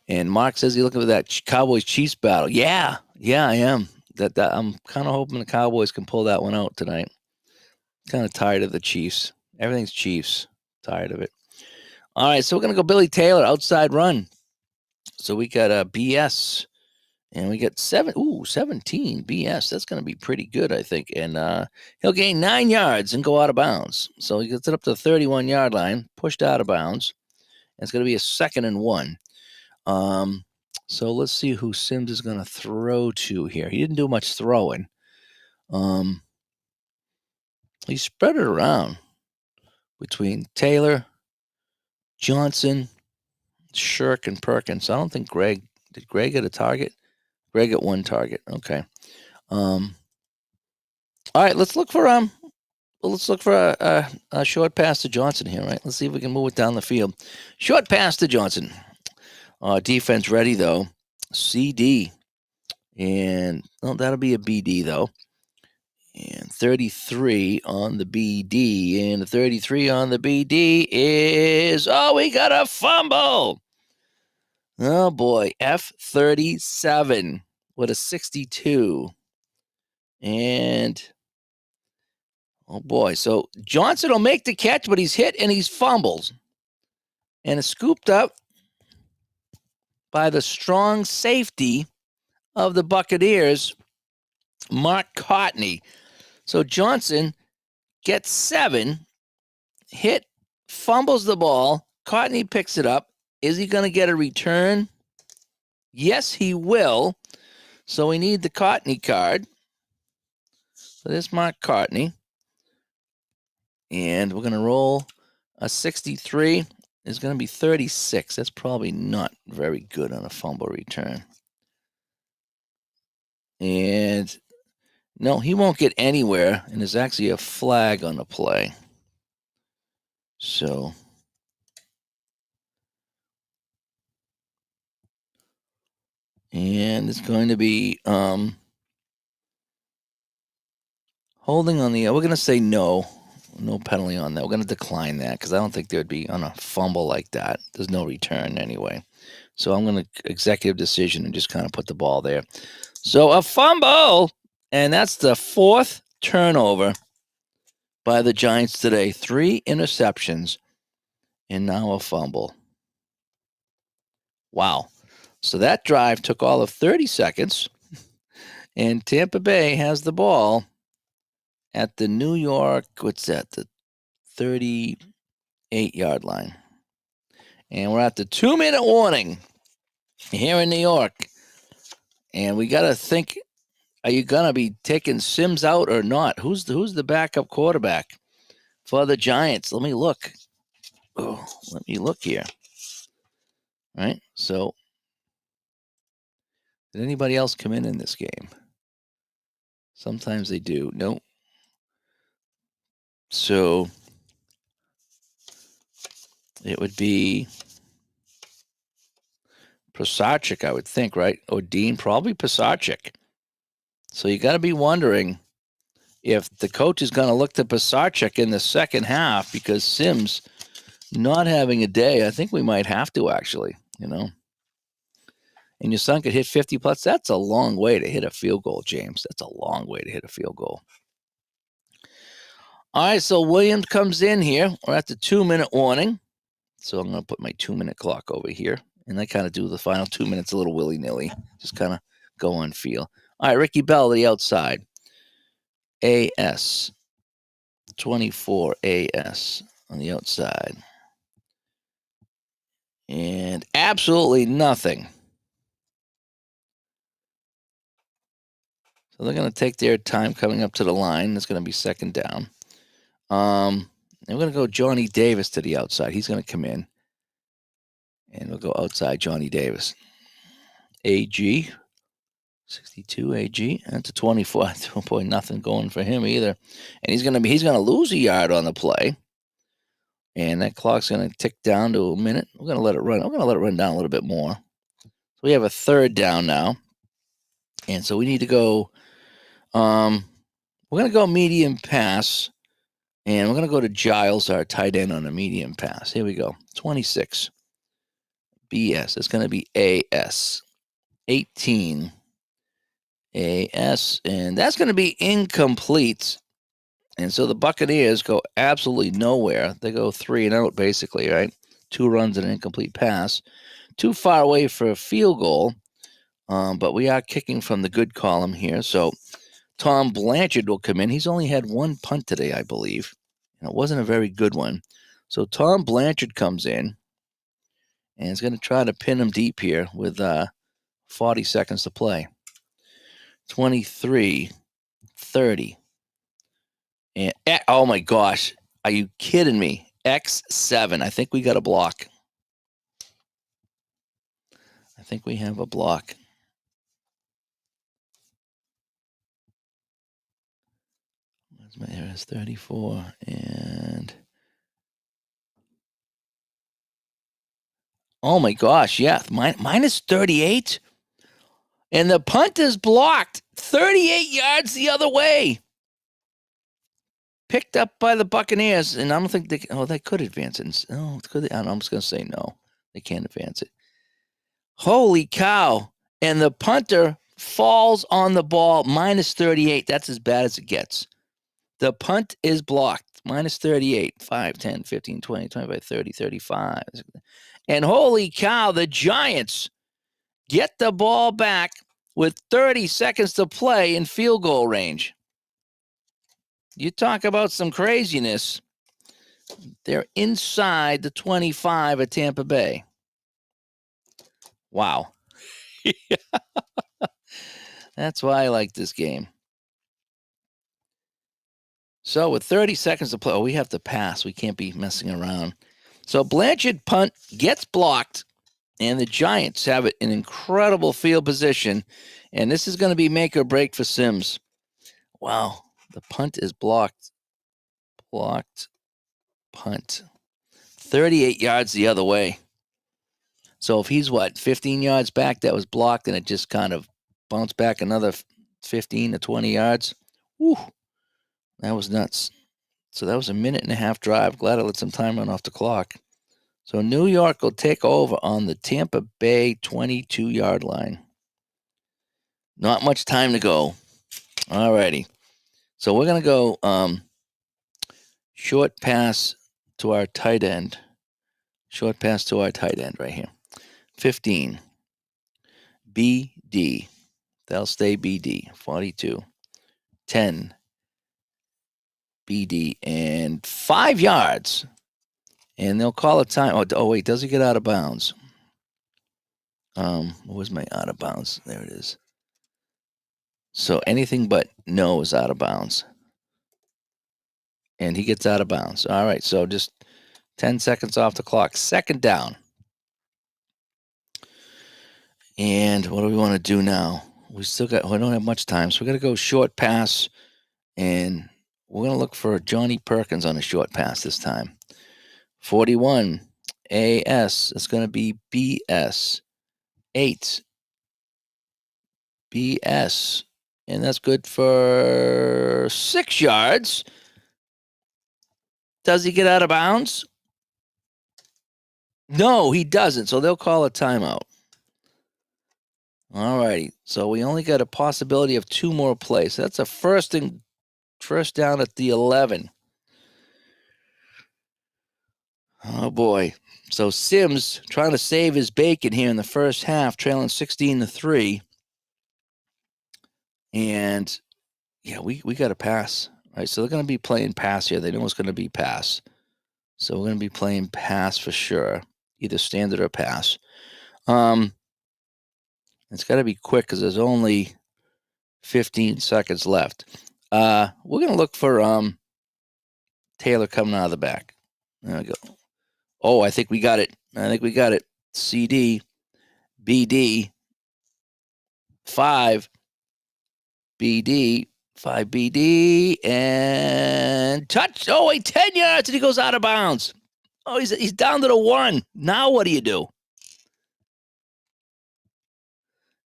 And Mark says he's looking for that Cowboys Chiefs battle. Yeah, I am. That I'm kind of hoping the Cowboys can pull that one out tonight. Kind of tired of the Chiefs. Everything's Chiefs. Tired of it. All right, so we're gonna go Billy Taylor outside run. So we got a BS, and we got 17 BS. That's gonna be pretty good, I think. And he'll gain 9 yards and go out of bounds. So he gets it up to the 31-yard line, pushed out of bounds. And it's gonna be a 2nd and 1. So let's see who Sims is going to throw to here. He didn't do much throwing. He spread it around between Taylor, Johnson, Shirk, and Perkins. I don't think did Greg get a target? Greg got 1 target. Okay. All right, let's look for a short pass to Johnson here, right? Let's see if we can move it down the field. Short pass to Johnson. Defense ready though. CD. And that'll be a BD though. And 33 on the BD. And 33 on the BD is, we got a fumble. Oh boy, F37 with a 62. And oh boy, so Johnson will make the catch, but he's hit and he's fumbled. And it's scooped up by the strong safety of the Buccaneers, Mark Cotney. So Johnson gets 7, hit, fumbles the ball. Cotney picks it up. Is he going to get a return? Yes, he will. So we need the Cotney card. So this Mark Cotney. And we're going to roll a 63. It's going to be 36. That's probably not very good on a fumble return. And no, he won't get anywhere. And there's actually a flag on the play. So and it's going to be holding on the. We're going to say no penalty on that. We're going to decline that because I don't think there'd be on a fumble like that. There's no return anyway. So I'm going to executive decision and just kind of put the ball there. So a fumble, and that's the 4th turnover by the Giants today. 3 interceptions, and now a fumble. Wow. So that drive took all of 30 seconds, and Tampa Bay has the ball at the New York, the 38-yard line. And we're at the 2-minute warning here in New York. And we got to think, are you going to be taking Sims out or not? Who's the backup quarterback for the Giants? Let me look. Let me look here. All right. So did anybody else come in this game? Sometimes they do. No. So it would be Pisarcik, I would think, right? Or Dean, probably Pisarcik. So you got to be wondering if the coach is going to look to Pisarcik in the second half because Sims not having a day. I think we might have to actually, And your son could hit 50 plus. That's a long way to hit a field goal, James. That's a long way to hit a field goal. All right, so Williams comes in here. We're at the 2-minute warning. So I'm going to put my 2-minute clock over here. And I kind of do the final 2 minutes a little willy-nilly. Just kind of go on feel. All right, Ricky Bell to the outside. AS. 24 AS on the outside. And absolutely nothing. So they're going to take their time coming up to the line. It's going to be 2nd down. And we're going to go Johnny Davis to the outside. He's going to come in. And we'll go outside Johnny Davis. AG. 62 AG. That's a 24. Oh boy, nothing going for him either. And he's going to lose a yard on the play. And that clock's going to tick down to a minute. We're going to let it run. I'm going to let it run down a little bit more. So we have a 3rd down now. And so we need to go, we're going to go medium pass. And we're going to go to Giles, our tight end on a medium pass. Here we go. 26. BS. It's going to be AS. 18. AS. And that's going to be incomplete. And so the Buccaneers go absolutely nowhere. They go 3-and-out, basically, right? 2 runs and an incomplete pass. Too far away for a field goal. But we are kicking from the good column here. So Tom Blanchard will come in. He's only had 1 punt today, I believe. And it wasn't a very good one. So Tom Blanchard comes in and is going to try to pin him deep here with 40 seconds to play. 23, 30. And oh my gosh, are you kidding me? X7. I think we got a block. I think we have a block. There is 34 and oh my gosh, yeah, minus 38. And the punt is blocked 38 yards the other way. Picked up by the Buccaneers, and I don't think they could advance it. Oh, could they? I'm just going to say no. They can't advance it. Holy cow. And the punter falls on the ball, minus 38. That's as bad as it gets. The punt is blocked, minus 38, 5, 10, 15, 20, 25, 30, 35. And holy cow, the Giants get the ball back with 30 seconds to play in field goal range. You talk about some craziness. They're inside the 25 at Tampa Bay. Wow. That's why I like this game. So with 30 seconds to play, we have to pass. We can't be messing around. So Blanchard punt gets blocked, and the Giants have it in incredible field position. And this is going to be make or break for Sims. Wow. The punt is blocked. Blocked. Punt. 38 yards the other way. So if he's 15 yards back, that was blocked, and it just kind of bounced back another 15 to 20 yards. Whew. That was nuts. So that was a 1.5-minute drive. Glad I let some time run off the clock. So New York will take over on the Tampa Bay 22-yard line. Not much time to go. All righty. So we're going to go short pass to our tight end. Short pass to our tight end right here. 15. BD. They'll stay BD. 42. 10. BD. And 5 yards. And they'll call a time. Oh, wait. Does he get out of bounds? What was my out of bounds? There it is. So anything but no is out of bounds. And he gets out of bounds. All right. So just 10 seconds off the clock. Second down. And what do we want to do now? We don't have much time. So we're going to go short pass. And we're going to look for Johnny Perkins on a short pass this time. 41. AS. It's going to be BS. 8. BS. And that's good for 6 yards. Does he get out of bounds? No, he doesn't. So they'll call a timeout. All righty. So we only got a possibility of 2 more plays. So that's a first down at the 11. Oh, boy. So Sims trying to save his bacon here in the first half, trailing 16-3. And, yeah, we got to pass. All right, so they're going to be playing pass here. They know it's going to be pass. So we're going to be playing pass for sure, either standard or pass. It's got to be quick because there's only 15 seconds left. We're going to look for Taylor coming out of the back. There we go. Oh, I think we got it. CD, BD, 5, BD, 5, BD, and touch. Oh, wait, 10 yards, and he goes out of bounds. Oh, he's down to the 1. Now what do you do?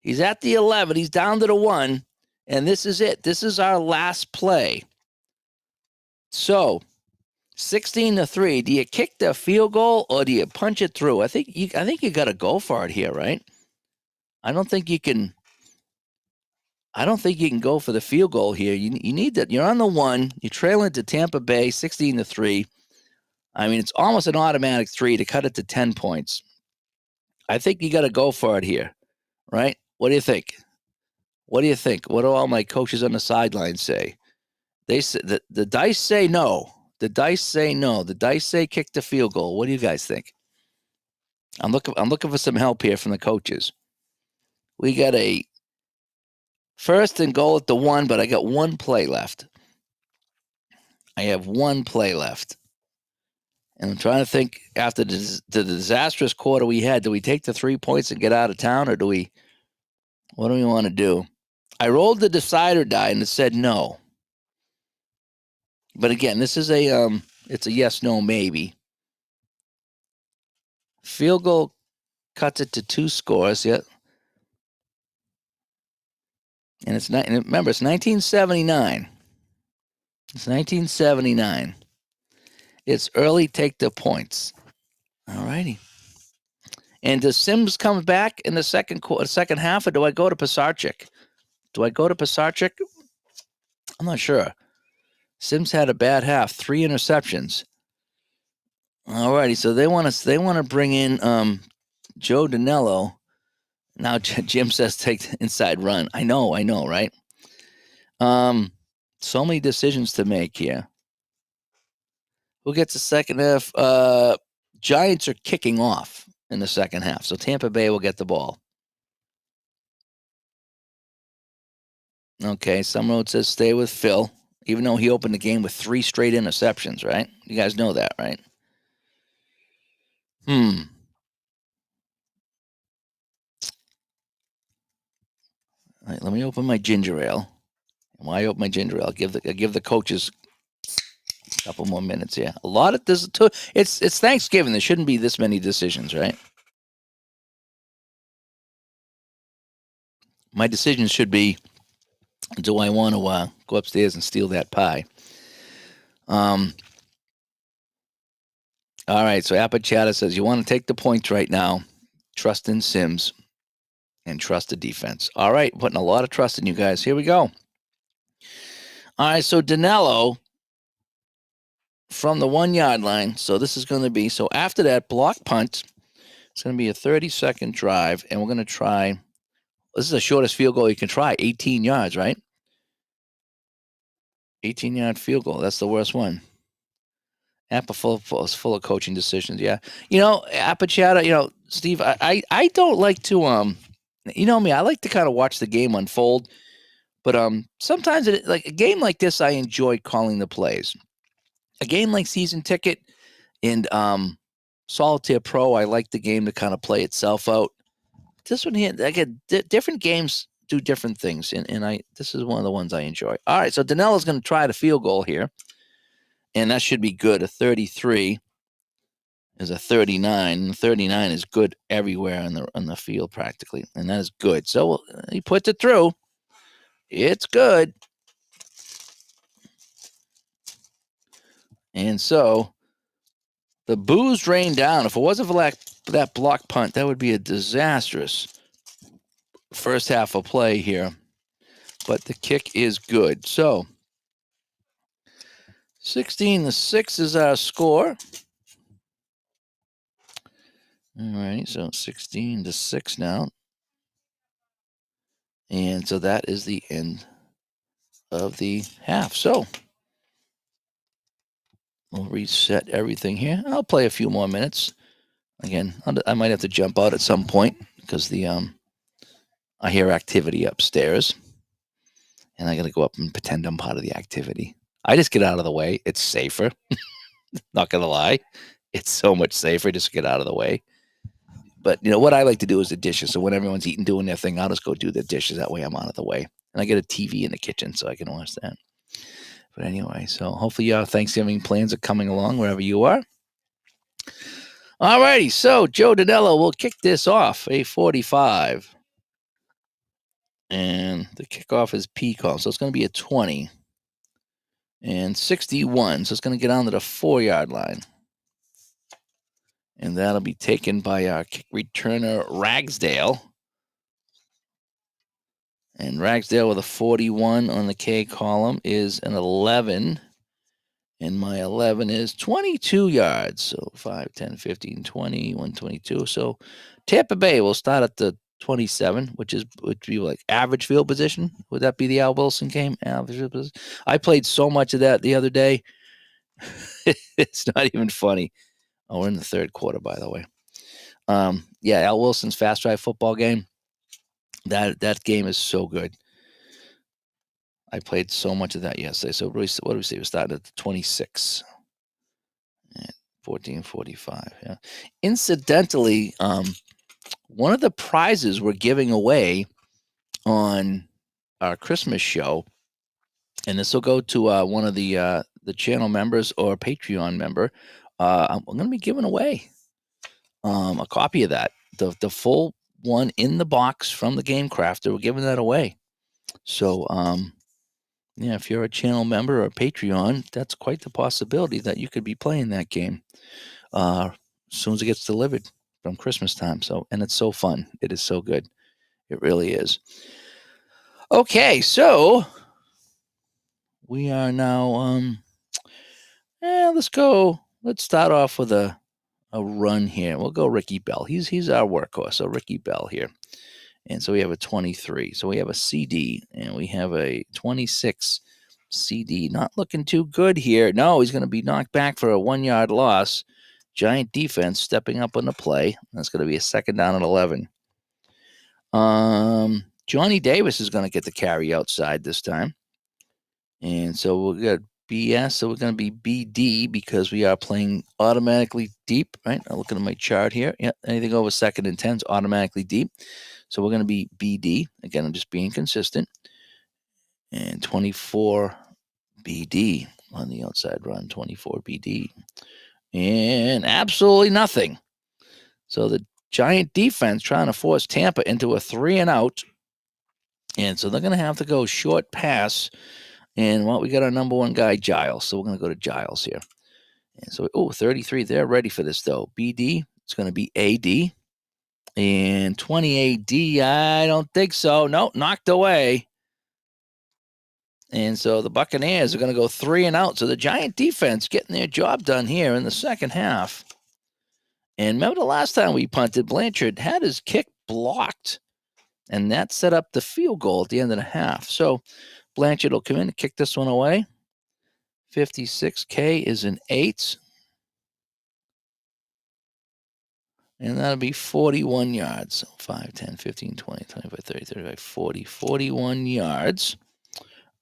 He's at the 11. He's down to the 1, and this is it. This is our last play. So 16-3. Do you kick the field goal or do you punch it through? I think you got to go for it here, right? I don't think you can. I don't think you can go for the field goal here. You need that. You're on the one. You're trailing to Tampa Bay, 16-3. I mean, it's almost an automatic 3 to cut it to 10 points. I think you got to go for it here, right? What do you think? What do you think? What do all my coaches on the sidelines say? They say the dice say no. The dice say no. The dice say kick the field goal. What do you guys think? I'm looking for some help here from the coaches. We got a first and goal at the 1, but I got one play left. I have one play left. And I'm trying to think after the disastrous quarter we had, do we take the 3 points and get out of town, or what do we want to do? I rolled the decider die and it said no. But again, this is it's a yes, no, maybe. Field goal cuts it to 2 scores, yeah. And remember, it's 1979. It's 1979. It's early, take the points. All righty. And does Sims come back in the second half, or do I go to Pisarcik? I'm not sure. Sims had a bad half, 3 interceptions. All righty, so they want to bring in Joe Danello. Now Jim says take the inside run. I know, right? So many decisions to make here. Who gets the second half? Giants are kicking off in the second half, so Tampa Bay will get the ball. Okay, some road says stay with Phil, even though he opened the game with 3 straight interceptions, right? You guys know that, right? All right, let me open my ginger ale. And while I open my ginger ale, I'll give the coaches a couple more minutes here. A lot of this, it's Thanksgiving. There shouldn't be this many decisions, right? My decision should be, do I want to go upstairs and steal that pie? All right, so APBA Chatter says you want to take the points right now. Trust in Sims and trust the defense. All right, putting a lot of trust in you guys. Here we go. All right, so Danello from the 1-yard line. So this is going to be, so after that block punt, it's going to be a 30-second drive, and we're going to try, this is the shortest field goal you can try, 18 yards, right? 18-yard field goal. That's the worst one. APBA full of coaching decisions, yeah. APBA Chatter, Steve, I don't like to, you know me, I like to kind of watch the game unfold. But sometimes, like a game like this, I enjoy calling the plays. A game like Season Ticket and Solitaire Pro, I like the game to kind of play itself out. This one here, different games do different things, and this is one of the ones I enjoy. All right, so Danello's going to try the field goal here, and that should be good. A 33 is a 39, and 39 is good everywhere on the field practically, and that is good. So he puts it through. It's good. And so the boos rain down. If it wasn't for that block punt, that would be a disastrous first half of play here. But the kick is good. So 16-6 is our score. All right, so 16-6 now. And so that is the end of the half. So we'll reset everything here. I'll play a few more minutes. Again, I might have to jump out at some point because I hear activity upstairs. And I got to go up and pretend I'm part of the activity. I just get out of the way. It's safer. Not going to lie. It's so much safer just to get out of the way. But, what I like to do is the dishes. So when everyone's eating, doing their thing, I'll just go do the dishes. That way I'm out of the way. And I get a TV in the kitchen so I can watch that. But anyway, so hopefully your Thanksgiving plans are coming along wherever you are. All righty. So Joe Danello will kick this off, a 45. And the kickoff is P call. So it's going to be a 20. and 61. So it's going to get onto the 4-yard line. And that'll be taken by our kick returner, Ragsdale. And Ragsdale with a 41 on the K column is an 11. And my 11 is 22 yards. So 5, 10, 15, 20, 122. So Tampa Bay will start at the 27, which would be like average field position. Would that be the Al Wilson game? Average field position? I played so much of that the other day. It's not even funny. Oh, we're in the third quarter, by the way. Yeah, Al Wilson's fast drive football game. That game is so good. I played so much of that yesterday. So what do we say? We started at the 26. 1445. Yeah. Incidentally, one of the prizes we're giving away on our Christmas show, and this will go to one of the channel members or Patreon member. I'm going to be giving away a copy of that, the full one in the box from the Game Crafter. We're giving that away. So, yeah, if you're a channel member or Patreon, that's quite the possibility that you could be playing that game as soon as it gets delivered from Christmas time. So, and it's so fun. It is so good. It really is. Okay, so we are now. Let's go. Let's start off with a run here. We'll go Ricky Bell. He's our workhorse. So Ricky Bell here. And so we have a 23. So we have a CD and we have a 26 CD. Not looking too good here. No, he's going to be knocked back for a 1-yard loss. Giant defense stepping up on the play. That's going to be a 2nd down and 11. Johnny Davis is going to get the carry outside this time. And so we'll get BS. So we're going to be BD because we are playing automatically deep, right? I'm looking at my chart here. Yeah, anything over 2nd and 10 is automatically deep. So we're going to be BD. Again, I'm just being consistent. And 24 BD on the outside run, 24 BD. And absolutely nothing. So the Giant defense trying to force Tampa into a 3 and out. And so they're going to have to go short pass. And, well, we got our number 1 guy, Giles. So we're going to go to Giles here. And so, 33. They're ready for this, though. BD, it's going to be AD. And 20 AD, I don't think so. Nope, knocked away. And so the Buccaneers are going to go 3 and out. So the Giant defense getting their job done here in the second half. And remember the last time we punted, Blanchard had his kick blocked. And that set up the field goal at the end of the half. So Blanchard will come in and kick this one away. 56K is an 8. And that'll be 41 yards. So 5, 10, 15, 20, 25, 30, 35, 40. 41 yards.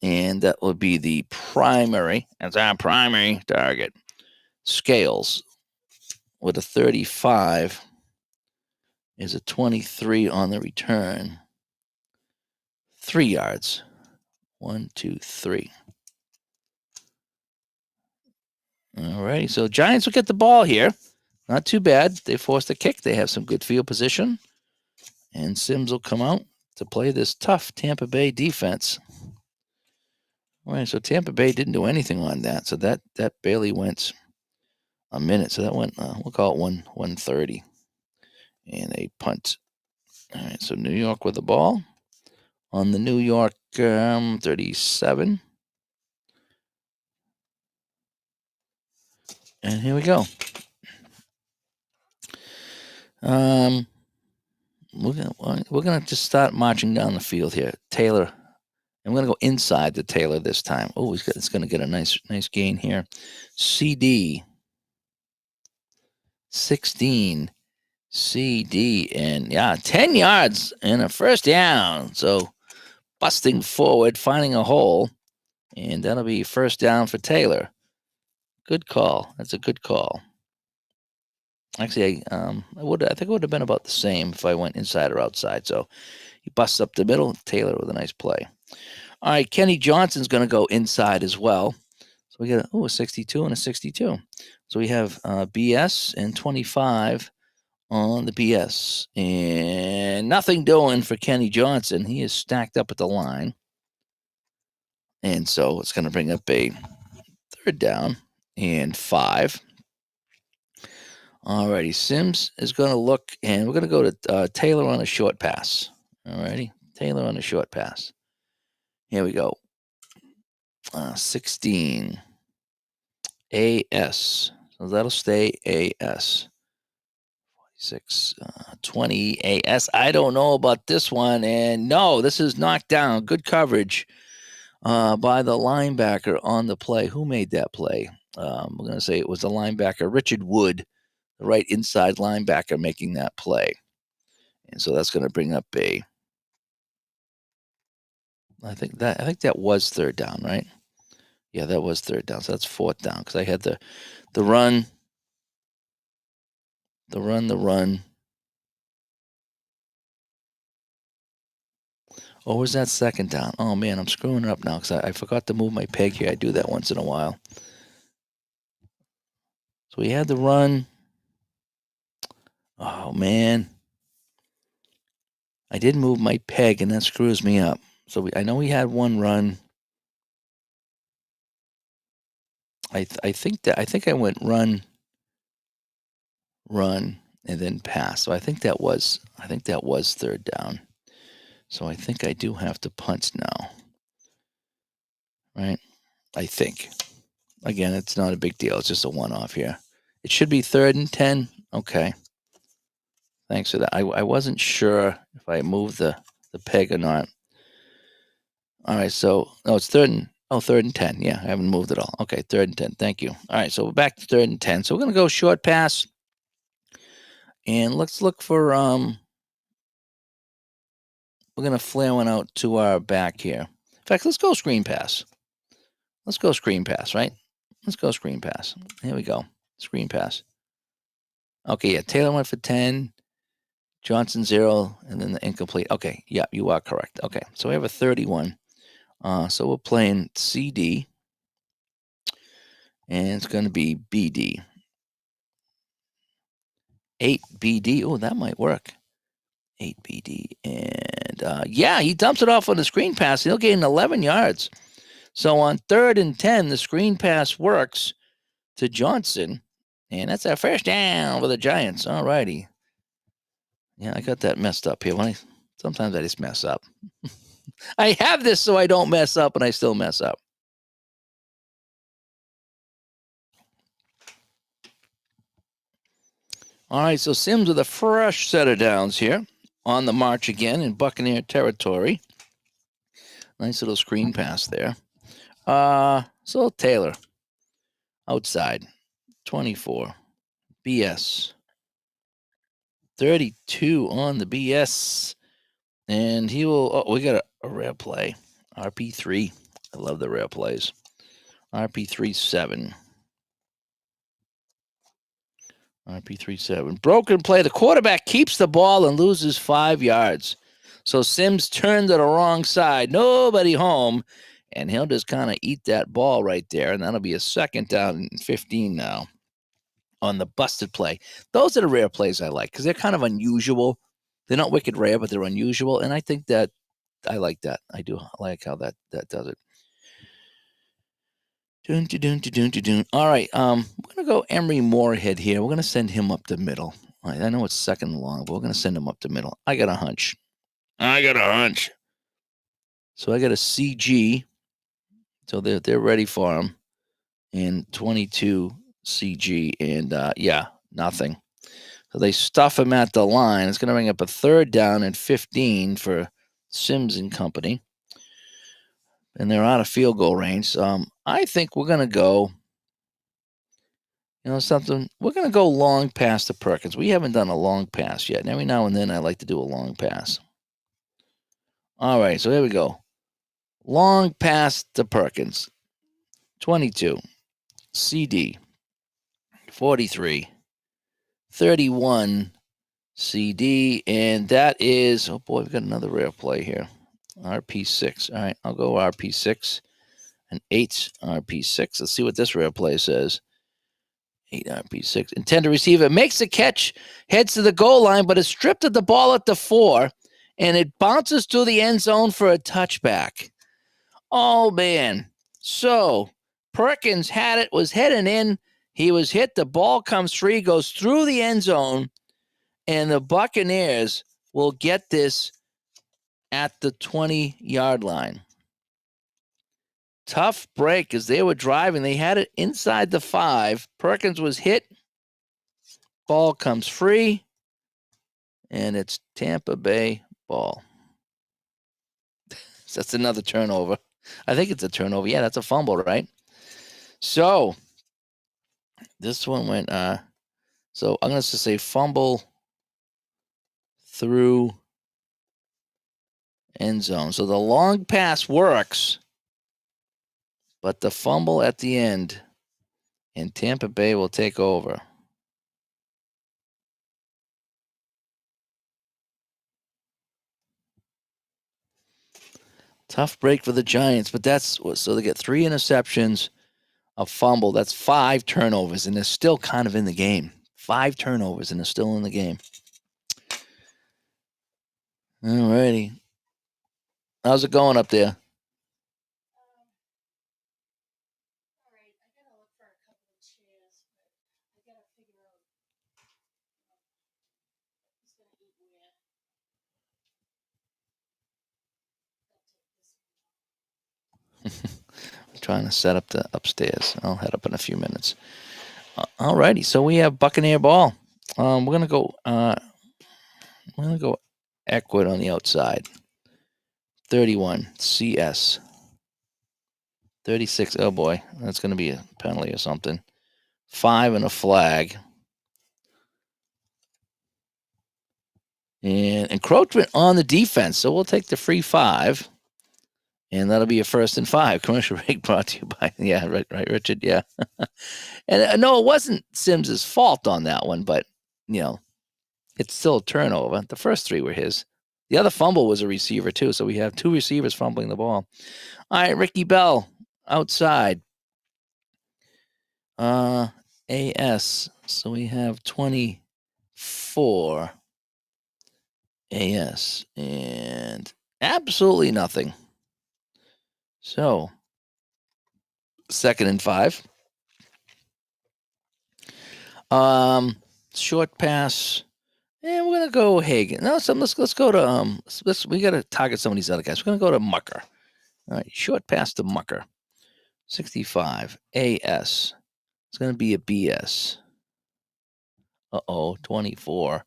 And that will be the primary. That's our primary target. Scales with a 35 is a 23 on the return. 3 yards. 1, 2, 3. All righty. So Giants will get the ball here. Not too bad. They forced a kick. They have some good field position. And Sims will come out to play this tough Tampa Bay defense. All right, so Tampa Bay didn't do anything on that. So that barely went a minute. So that went, we'll call it 130. And a punt. All right, so New York with the ball. On the New York 37. And here we go. We're gonna just start marching down the field here. Taylor. I'm gonna go inside to Taylor this time. Oh, it's gonna get a nice gain here. CD 16. CD and 10 yards and a first down. So busting forward, finding a hole, and that'll be first down for Taylor. Good call. That's a good call. Actually, I think it would have been about the same if I went inside or outside. So he busts up the middle. Taylor with a nice play. All right, Kenny Johnson's going to go inside as well. So we get a 62 and a 62. So we have BS and 25 on the BS. And nothing doing for Kenny Johnson. He is stacked up at the line. And so it's going to bring up a third down and 5. Alrighty, Sims is going to look, and we're going to go to Taylor on a short pass. Alrighty, Taylor on a short pass. Here we go. 16 AS. So that'll stay AS. 46 20 AS. I don't know about this one, and no, this is knocked down. Good coverage by the linebacker on the play. Who made that play? We're going to say it was the linebacker, Richard Wood, the right inside linebacker, making that play. And so that's going to bring up I think that was third down, right? Yeah, that was third down. So that's fourth down because I had the run. Or was that second down? Oh man, I'm screwing it up now because I forgot to move my peg here. I do that once in a while. So we had the run. Oh man, I did move my peg, and that screws me up. So I know we had one run. I think I went run, and then pass. So I think that was third down. So I think I do have to punt now, right? I think. Again, it's not a big deal. It's just a one-off here. It should be 3rd and 10. Okay. Thanks for that. I wasn't sure if I moved the peg or not. All right, so it's 3rd and 10. Yeah, I haven't moved it all. Okay, 3rd and 10. Thank you. All right, so we're back to 3rd and 10. So we're gonna go short pass, and let's look for we're gonna flare one out to our back here. In fact, let's go screen pass. Let's go screen pass, right? Let's go screen pass. Here we go. Screen pass. Okay, yeah. Taylor went for 10. Johnson 0, and then the incomplete. Okay, yeah, you are correct. Okay, so we have a 31. So we're playing CD, and it's going to be BD. 8 BD. Oh, that might work. 8 BD. And yeah, he dumps it off on the screen pass. He'll gain 11 yards. So on 3rd and 10, the screen pass works to Johnson. And that's our first down for the Giants. All righty. Yeah, I got that messed up here. Sometimes I just mess up. I have this so I don't mess up, and I still mess up. All right, so Sims with a fresh set of downs here on the march again in Buccaneer territory. Nice little screen pass there. So Taylor, outside, 24, BS, 32 on the BS, and he will. Oh, we got a rare play, RP3. I love the rare plays. RP3 7. RP37. Broken play. The quarterback keeps the ball and loses 5 yards. So Sims turned to the wrong side. Nobody home. And he'll just kind of eat that ball right there. And that'll be a 2nd down and 15 now on the busted play. Those are the rare plays I like because they're kind of unusual. They're not wicked rare, but they're unusual. And I think that I like that. I do like how that does it. All right, we're gonna go Emery Moorhead here. We're gonna send him up the middle. I know it's 2nd and long, but we're gonna send him up the middle. I got a hunch. So I got a CG. So they're ready for him. And 22 CG, and yeah, nothing. So they stuff him at the line. It's gonna bring up a 3rd down and 15 for Sims and company. And they're out of field goal range. I think we're gonna go. You know something? We're going to go long pass to Perkins. We haven't done a long pass yet. And every now and then I like to do a long pass. All right, so here we go. Long pass to Perkins. 22. CD. 43. 31. CD. And that is, oh boy, we've got another rare play here. RP6. All right, I'll go RP6. An 8 RP6. Let's see what this rare play says. 8 RP6. Intend to receive it. Makes a catch, heads to the goal line, but is stripped of the ball at the 4, and it bounces to the end zone for a touchback. Oh, man. So Perkins had it, was heading in. He was hit. The ball comes free, goes through the end zone, and the Buccaneers will get this at the 20-yard line. Tough break as they were driving. They had it inside the 5. Perkins was hit. Ball comes free, and it's Tampa Bay ball. So that's another turnover. I think it's a turnover. Yeah, that's a fumble, right? So this one went, so I'm going to say fumble through end zone. So the long pass works, but the fumble at the end, and Tampa Bay will take over. Tough break for the Giants, but that's so they get 3 interceptions, a fumble. That's 5 turnovers, and they're still kind of in the game. 5 turnovers, and they're still in the game. All righty. How's it going up there? I'm trying to set up the upstairs. I'll head up in a few minutes. All righty. So we have Buccaneer ball. We're gonna go. Equid on the outside. 31 CS. 36. Oh boy, that's gonna be a penalty or something. 5 and a flag. And encroachment on the defense. So we'll take the free 5. And that'll be a 1st and 5. Commercial break brought to you by, yeah, right, Richard, yeah. And no, it wasn't Sims's fault on that one, but, it's still a turnover. The first 3 were his. The other fumble was a receiver, too, so we have 2 receivers fumbling the ball. All right, Ricky Bell, outside. AS, so we have 24 AS, and absolutely nothing. So, 2nd and 5. Short pass. And we're gonna go Hagen. No, let's go to we gotta target some of these other guys. We're gonna go to Mucker. All right, short pass to Mucker. 65 AS. It's gonna be a BS. 24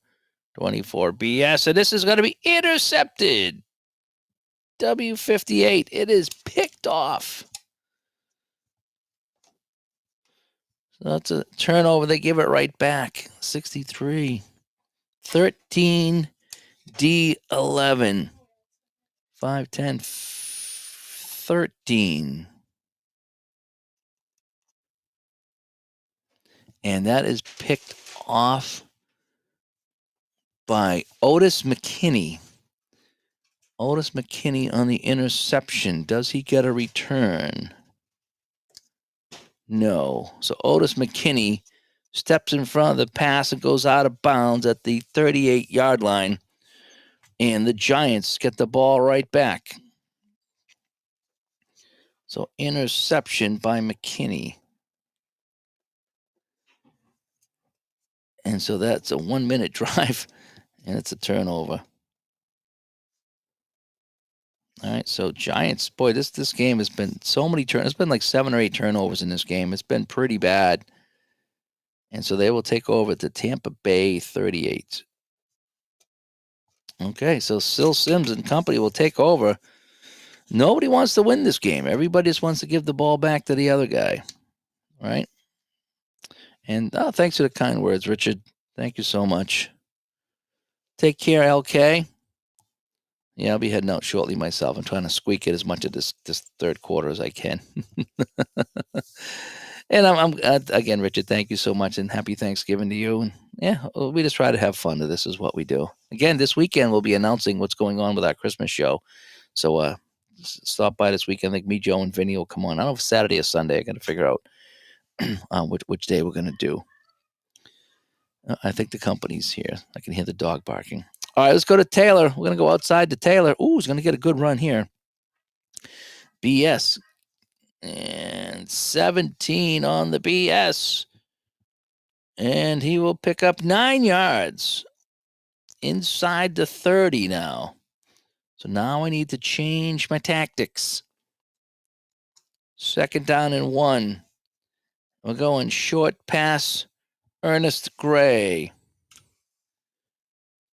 BS, and this is gonna be intercepted. W58. It is picked off. So that's a turnover. They give it right back. 63. 13 D11. 5, 10, 13. And that is picked off by Otis McKinney. Otis McKinney on the interception. Does he get a return? No. So Otis McKinney steps in front of the pass and goes out of bounds at the 38-yard line. And the Giants get the ball right back. So interception by McKinney. And so that's a 1-minute drive, and it's a turnover. All right, so Giants, boy, this game has been so many turns. It's been like 7 or 8 turnovers in this game. It's been pretty bad. And so they will take over to Tampa Bay 38. Okay, so Sil Sims and company will take over. Nobody wants to win this game. Everybody just wants to give the ball back to the other guy, right? And thanks for the kind words, Richard. Thank you so much. Take care, LK. Yeah, I'll be heading out shortly myself. I'm trying to squeak it as much of this 3rd quarter as I can. And I'm again, Richard, thank you so much, and happy Thanksgiving to you. And yeah, we just try to have fun. This is what we do. Again, this weekend we'll be announcing what's going on with our Christmas show. So stop by this weekend. I think me, Joe, and Vinny will come on. I don't know if Saturday or Sunday. I got to figure out which day we're going to do. I think the company's here. I can hear the dog barking. All right, let's go to Taylor. We're going to go outside to Taylor. Ooh, he's going to get a good run here. BS And 17 on the BS. And he will pick up 9 yards inside the 30 now. So now I need to change my tactics. 2nd down and 1. We're going short pass, Ernest Gray.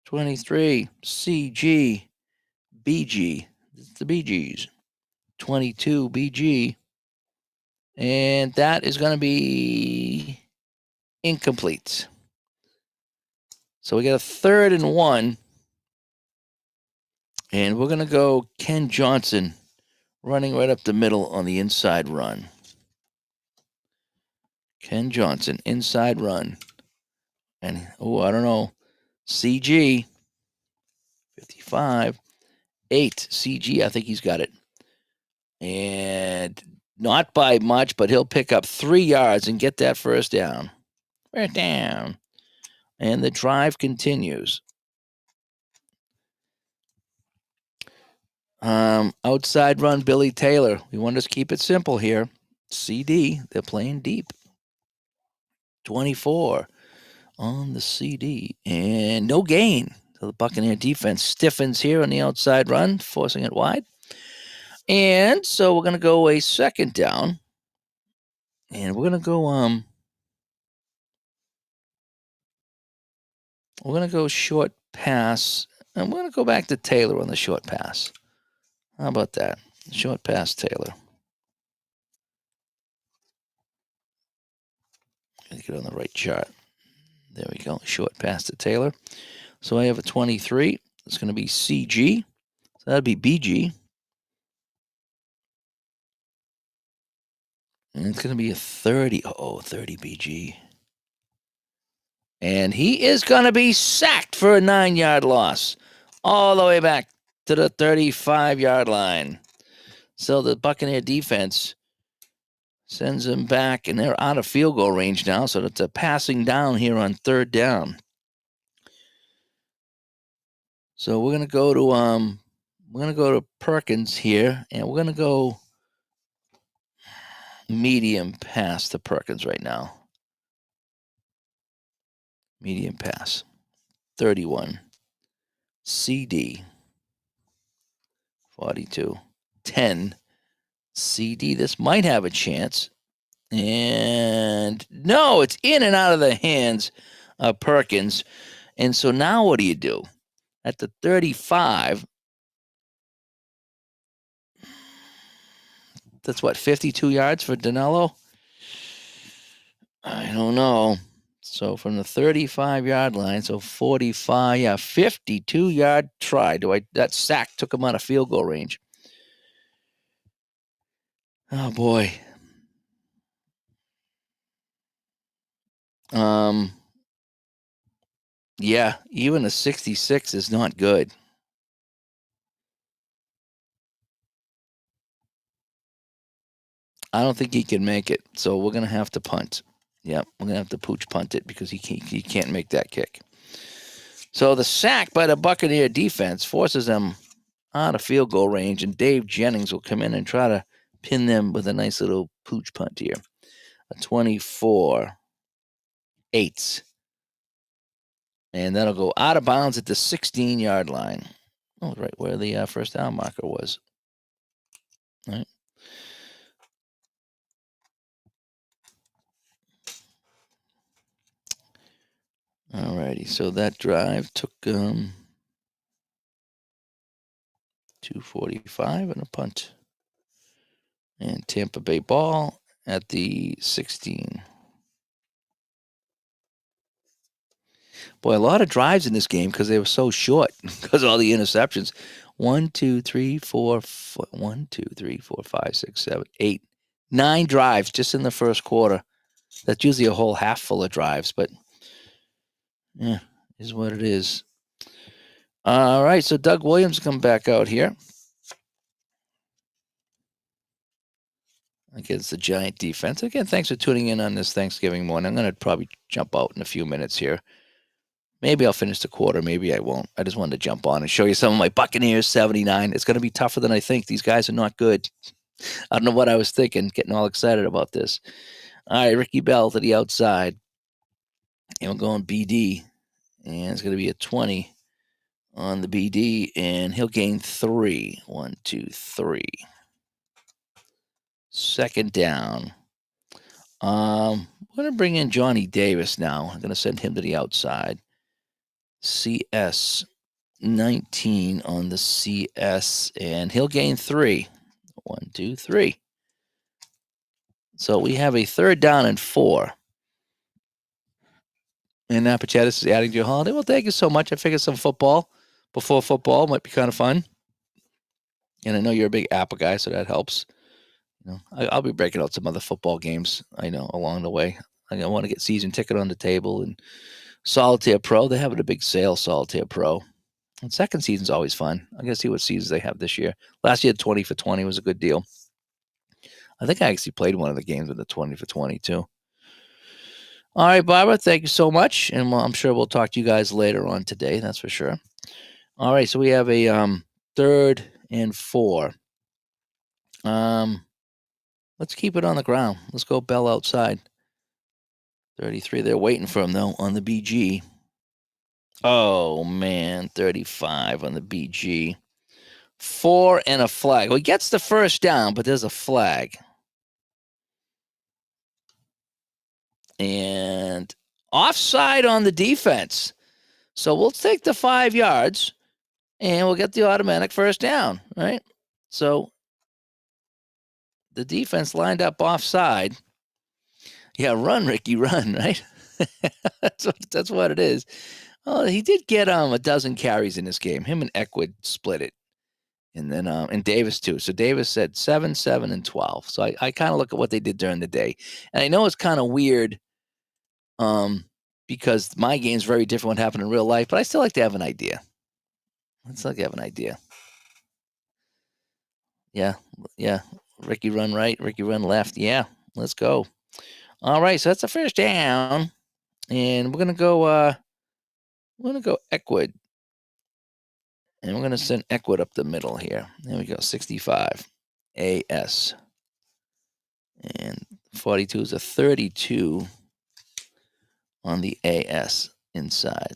23, CG, BG. It's the BGs. 22, BG. And that is going to be incomplete. So we got a 3rd and 1. And we're going to go Ken Johnson running right up the middle on the inside run. Ken Johnson, inside run. And, I don't know. CG, 55, 8. CG, I think he's got it. And not by much, but he'll pick up 3 yards and get that 1st down. 1st down. And the drive continues. Outside run, Billy Taylor. We want to keep it simple here. CD, they're playing deep. 24 on the CD. And no gain. So the Buccaneer defense stiffens here on the outside run, forcing it wide. And so we're going to go a 2nd down. And we're going to go we're going to go short pass. And we're going to go back to Taylor on the short pass. How about that? Short pass, Taylor. Get it on the right chart. There we go. Short pass to Taylor. So I have a 23. It's going to be CG. So that'd be BG. And it's going to be a 30. 30 BG. And he is going to be sacked for a 9-yard loss. All the way back to the 35-yard line. So the Buccaneer defense sends him back, and they're out of field goal range now. So it's a passing down here on 3rd down. So we're gonna go to Perkins here, and we're gonna go medium pass to Perkins right now. Medium pass. 31. CD. 42. 10. CD. This might have a chance. And no, it's in and out of the hands of Perkins. And so now what do? At the 35, that's what, 52 yards for Danilo? I don't know. So from the 35-yard line, so 45, 52-yard try. That sack took him out of field goal range. Oh boy. Yeah, even a 66 is not good. I don't think he can make it. So we're gonna have to punt. Yep, we're gonna have to pooch punt it because he can't make that kick. So the sack by the Buccaneer defense forces them out of field goal range, and Dave Jennings will come in and try to pin them with a nice little pooch punt here. A 24. 8. And that'll go out of bounds at the 16-yard line. Oh, right where the 1st down marker was. All right. All righty. So that drive took 2:45 and a punt. And Tampa Bay ball at the 16. Boy, a lot of drives in this game because they were so short because of all the interceptions. 1, 2, 3, 4, 1, 2, 3, 4, 5, 6, 7, 8, 9 drives just in the 1st quarter. That's usually a whole half full of drives, but yeah, is what it is. All right, so Doug Williams come back out here against the Giant defense. Again, thanks for tuning in on this Thanksgiving morning. I'm going to probably jump out in a few minutes here. Maybe I'll finish the quarter. Maybe I won't. I just wanted to jump on and show you some of my Buccaneers 79. It's going to be tougher than I think. These guys are not good. I don't know what I was thinking, getting all excited about this. All right, Ricky Bell to the outside. And we're going BD. And it's going to be a 20 on the BD. And he'll gain 3. 1, 2, 3. Second down. We're going to bring in Johnny Davis now. I'm going to send him to the outside. CS 19 on the CS. And he'll gain 3. 1, 2, 3. So we have a third down and 4. And Pachatis is adding to your holiday. Well, thank you so much. I figured some football before football might be kind of fun. And I know you're a big APBA guy, so that helps. I'll be breaking out some other football games, I know, along the way. I want to get season ticket on the table. And Solitaire Pro, they're having a big sale, Solitaire Pro. And second season's always fun. I got to see what seasons they have this year. Last year, 20 for 20 was a good deal. I think I actually played one of the games with the 20 for 20 too. All right, Barbara, thank you so much. And I'm sure we'll talk to you guys later on today. That's for sure. All right, so we have a third and 4. Let's keep it on the ground. Let's go Bell outside. 33. They're waiting for him, though, on the BG. Oh, man. 35 on the BG. 4 and a flag. Well, he gets the first down, but there's a flag. And offside on the defense. So we'll take the 5 yards, and we'll get the automatic first down, right? So the defense lined up offside. Yeah, run, Ricky, run, right? that's what it is. Oh, he did get a dozen carries in this game. Him and Eckwood split it. And then and Davis too. So Davis said 7, 7, and 12. So I kind of look at what they did during the day. And I know it's kind of weird because my game's very different what happened in real life, but I still like to have an idea. Yeah. Ricky run right, Ricky run left. Yeah, let's go. All right, so that's the first down. And we're gonna go Eckwood. And we're gonna send Eckwood up the middle here. There we go, 65. AS. And 42 is a 32 on the AS inside.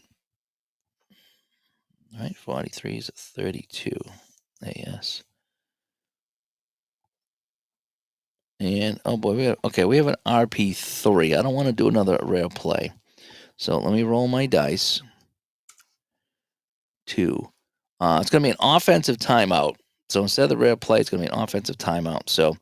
All right, 43 is a 32 AS. And oh boy, we have an RP3. I don't want to do another rare play. So let me roll my dice. 2. It's going to be an offensive timeout. So instead of the rare play, it's going to be an offensive timeout. So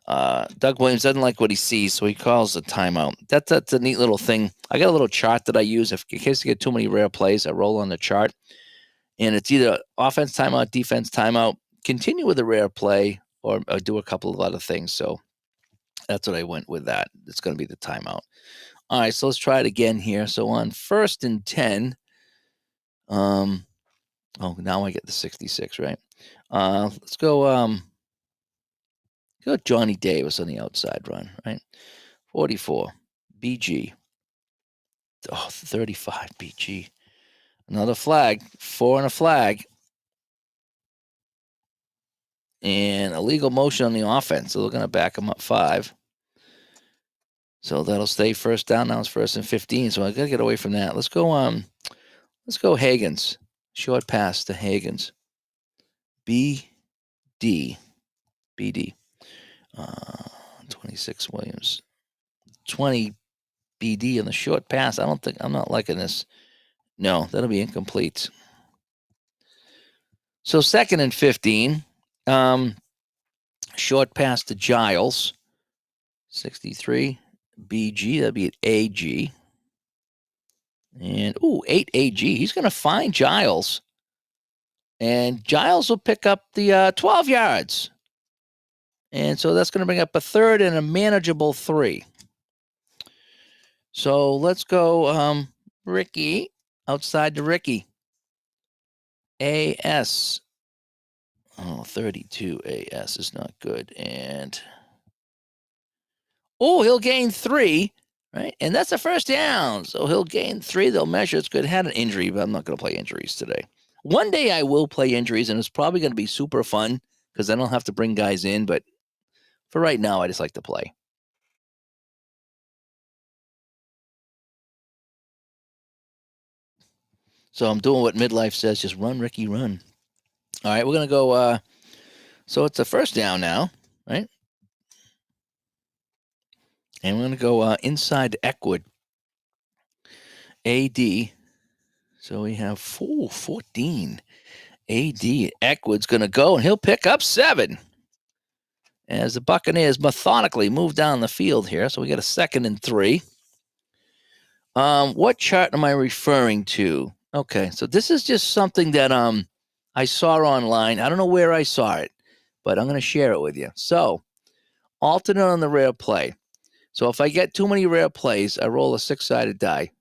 Doug Williams doesn't like what he sees, so he calls a timeout. That's a neat little thing. I got a little chart that I use. In case you get too many rare plays, I roll on the chart. And it's either offense timeout, defense timeout, continue with a rare play, or do a couple of other things. So that's what I went with that. It's going to be the timeout. All right, so let's try it again here. So on 1st and 10, now I get the 66, right? Let's go Johnny Davis on the outside run, right? 44, BG. Oh, 35, BG. Another flag, 4 and a flag. And illegal motion on the offense. So they're going to back him up 5. So that'll stay first down. Now it's 1st and 15. So I got to get away from that. Let's go Hagens. Short pass to Hagens. BD. 26 Williams. 20 BD on the short pass. I'm not liking this. No, that'll be incomplete. So 2nd and 15. Short pass to Giles. 63 BG. That'd be an AG. And 8 AG. He's going to find Giles. And Giles will pick up the 12 yards. And so that's going to bring up a 3rd and a manageable 3. So let's go Ricky, outside to Ricky. AS. 32 AS is not good. And he'll gain 3, right? And that's the first down. So he'll gain 3. They'll measure it's good. Had an injury, but I'm not going to play injuries today. One day I will play injuries, and it's probably going to be super fun because I don't have to bring guys in, but for right now, I just like to play. So I'm doing what midlife says, just run, Ricky, run. All right, we're gonna go. So it's a first down now, right? And we're gonna go inside Eckwood, AD. So we have 14. AD Eckwood's gonna go, and he'll pick up 7 as the Buccaneers methodically move down the field here. So we got a 2nd and 3. What chart am I referring to? Okay, so this is just something that I saw online. I don't know where I saw it, but I'm going to share it with you. So, alternate on the rare play. So if I get too many rare plays, I roll a 6-sided die.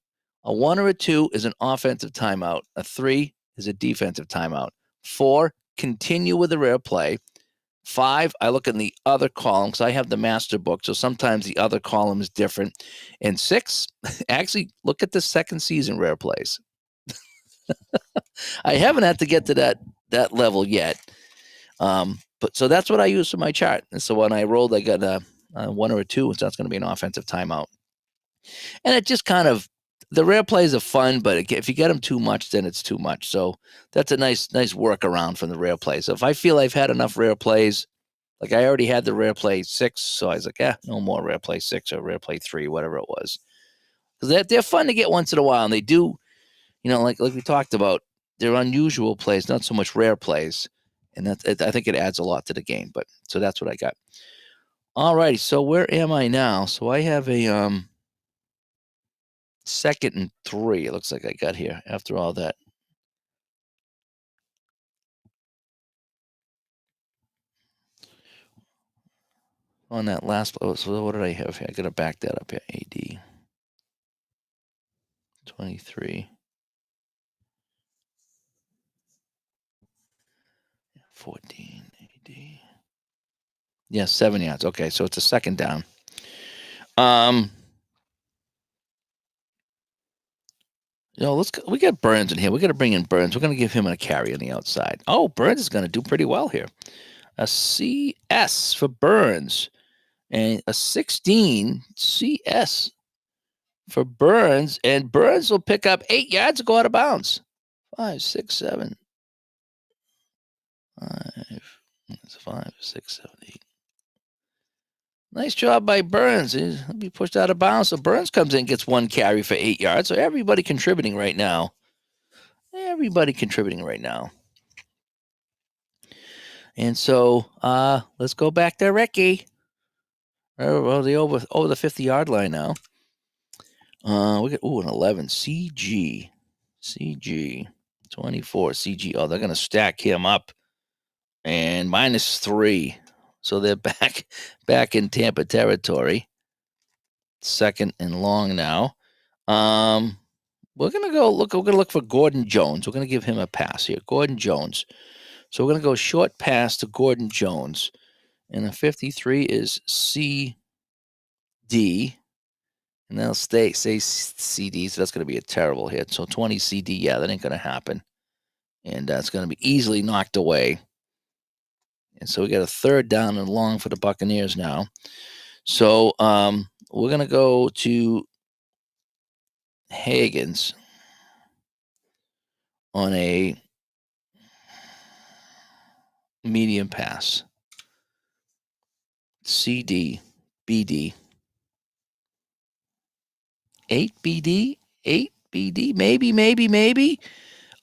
A 1 or a 2 is an offensive timeout. A 3 is a defensive timeout. 4, continue with the rare play. 5, I look in the other column because I have the master book, so sometimes the other column is different. And 6, actually look at the second season rare plays. I haven't had to get to that level yet, but so that's what I use for my chart. And so when I rolled, I got a 1 or a 2, so that's going to be an offensive timeout. And it just kind of the rare plays are fun, but if you get them too much, then it's too much. So that's a nice workaround from the rare plays. So if I feel I've had enough rare plays, like I already had the rare play 6, so I was like, no more rare play 6 or rare play 3, whatever it was. Because they're fun to get once in a while, and they do, like we talked about, they're unusual plays, not so much rare plays, and I think it adds a lot to the game. But so that's what I got. All righty, so where am I now? So I have a 2nd and 3. It looks like I got here after all that. On that last, so what did I have here? I got to back that up here. AD 23. 14 AD. Yeah, 7 yards. Okay, so it's a 2nd down. We got Burns in here. We got to bring in Burns. We're going to give him a carry on the outside. Oh, Burns is going to do pretty well here. A CS for Burns and a 16 CS for Burns, and Burns will pick up 8 yards and go out of bounds. 5, 6, 7. 5, 6, 7, 8. Nice job by Burns. He'll be pushed out of bounds. So Burns comes in, gets 1 carry for 8 yards. So everybody contributing right now. And so let's go back to Ricky. Well, over the 50-yard line now. We got an 11 CG 24 CG. Oh, they're gonna stack him up, and -3. So they're back in Tampa territory. 2nd and long now. We're gonna go look. We're gonna look for Gordon Jones. We're gonna give him a pass here. Gordon Jones. So we're gonna go short pass to Gordon Jones, and the 53 is CD, and they'll say CD. So that's gonna be a terrible hit. So 20 CD. Yeah, that ain't gonna happen, and that's gonna be easily knocked away. And so we got a 3rd down and long for the Buccaneers now. So we're gonna go to Higgins on a medium pass. CD, BD. 8 BD? 8 BD? Maybe.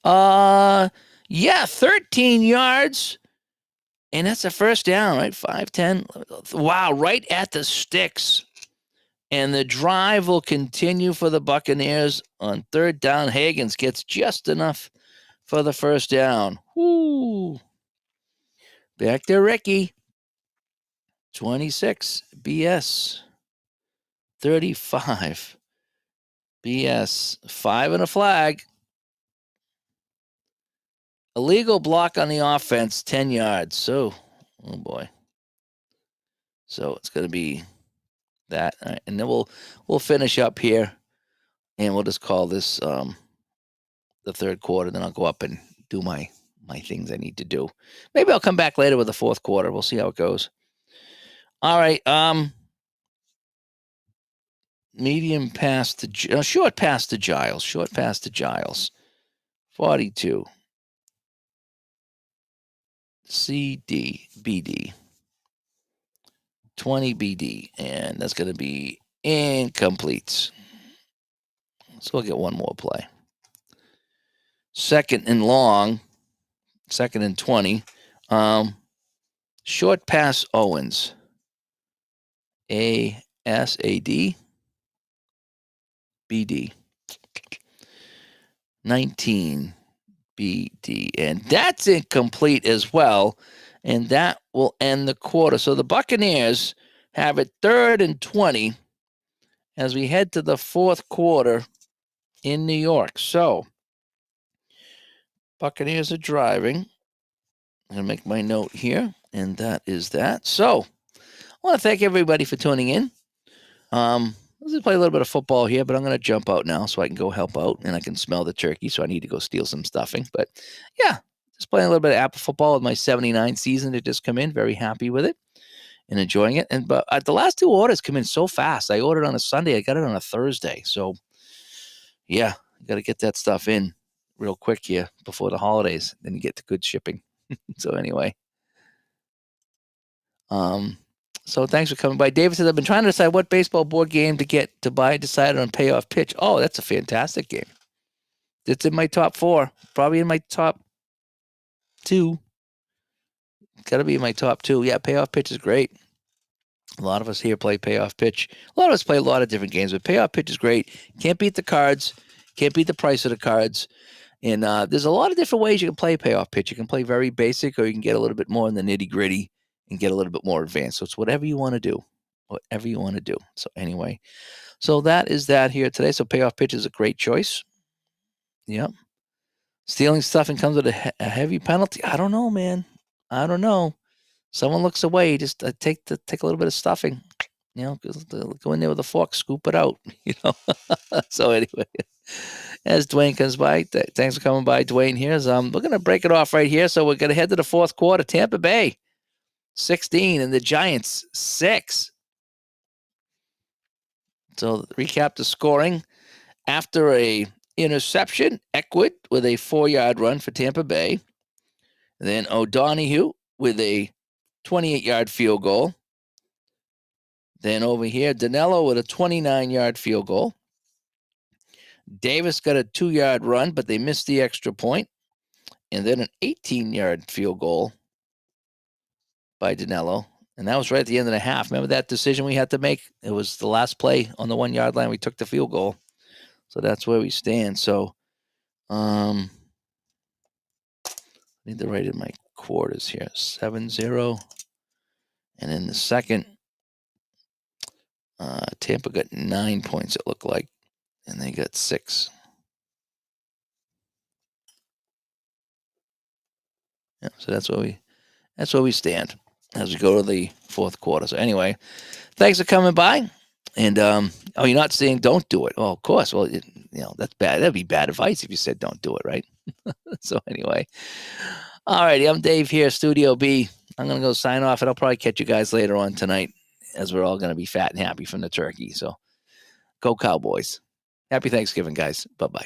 Yeah, 13 yards. And that's a first down, right? 5, 10. Wow, right at the sticks. And the drive will continue for the Buccaneers on 3rd down. Higgins gets just enough for the first down. Woo. Back to Ricky. 26 BS. 35 BS. 5 and a flag. Illegal block on the offense, 10 yards. So, oh boy. So it's going to be that. All right, and then we'll finish up here, and we'll just call this the 3rd quarter. Then I'll go up and do my things I need to do. Maybe I'll come back later with the 4th quarter. We'll see how it goes. All right. Medium pass to short pass to Giles. Short pass to Giles. 42. CD BD. 20 BD, and that's going to be incomplete. Let's go get one more play. Second and long. Second and 20. Short pass Owens. ASAD BD. 19 BD. And that's incomplete as well. And that will end the quarter. So the Buccaneers have it 3rd and 20 as we head to the fourth quarter in New York. So Buccaneers are driving. I'm going to make my note here, and that is that. So I want to thank everybody for tuning in. Let's just play a little bit of football here, but I'm going to jump out now so I can go help out, and I can smell the turkey, so I need to go steal some stuffing. But yeah, just playing a little bit of APBA football with my 79 season that just come in. Very happy with it and enjoying it. But the last 2 orders come in so fast. I ordered on a Sunday. I got it on a Thursday. So yeah, got to get that stuff in real quick here before the holidays. Then you get to good shipping. So anyway. So thanks for coming by. David says, I've been trying to decide what baseball board game to get to buy. Decided on Payoff Pitch. Oh, that's a fantastic game. It's in my top 4. Probably in my top 2. Got to be in my top 2. Yeah, Payoff Pitch is great. A lot of us here play Payoff Pitch. A lot of us play a lot of different games, but Payoff Pitch is great. Can't beat the cards. Can't beat the price of the cards. And there's a lot of different ways you can play Payoff Pitch. You can play very basic, or you can get a little bit more in the nitty gritty and get a little bit more advanced. So it's whatever you want to do. Whatever you want to do. So anyway, so that is that here today. So Payoff Pitch is a great choice. Yep. Stealing stuff and comes with a heavy penalty. I don't know, man. I don't know. Someone looks away. Just take a little bit of stuffing. Go in there with a fork, scoop it out. So anyway, as Dwayne comes by, thanks for coming by, Dwayne. Here's we're gonna break it off right here. So we're gonna head to the fourth quarter. Tampa Bay 16 and the Giants 6. So recap the scoring. After a interception, Eckwood with a 4-yard run for Tampa Bay. Then O'Donohue with a 28-yard field goal. Then over here, Danilo with a 29-yard field goal. Davis got a 2-yard run, but they missed the extra point. And then an 18-yard field goal by Danilo. And that was right at the end of the half. Remember that decision we had to make? It was the last play on the 1-yard line. We took the field goal. So that's where we stand. So I need to write in my quarters here. 7-0. And in the second, Tampa got 9 points, it looked like. And they got 6. Yeah, so that's where we stand as we go to the fourth quarter. So anyway, thanks for coming by. And you're not saying don't do it. Well, of course. Well, that's bad. That'd be bad advice if you said don't do it, right? So anyway, all righty. I'm Dave here, Studio B. I'm gonna go sign off, and I'll probably catch you guys later on tonight, as we're all gonna be fat and happy from the turkey. So go Cowboys! Happy Thanksgiving, guys. Bye bye.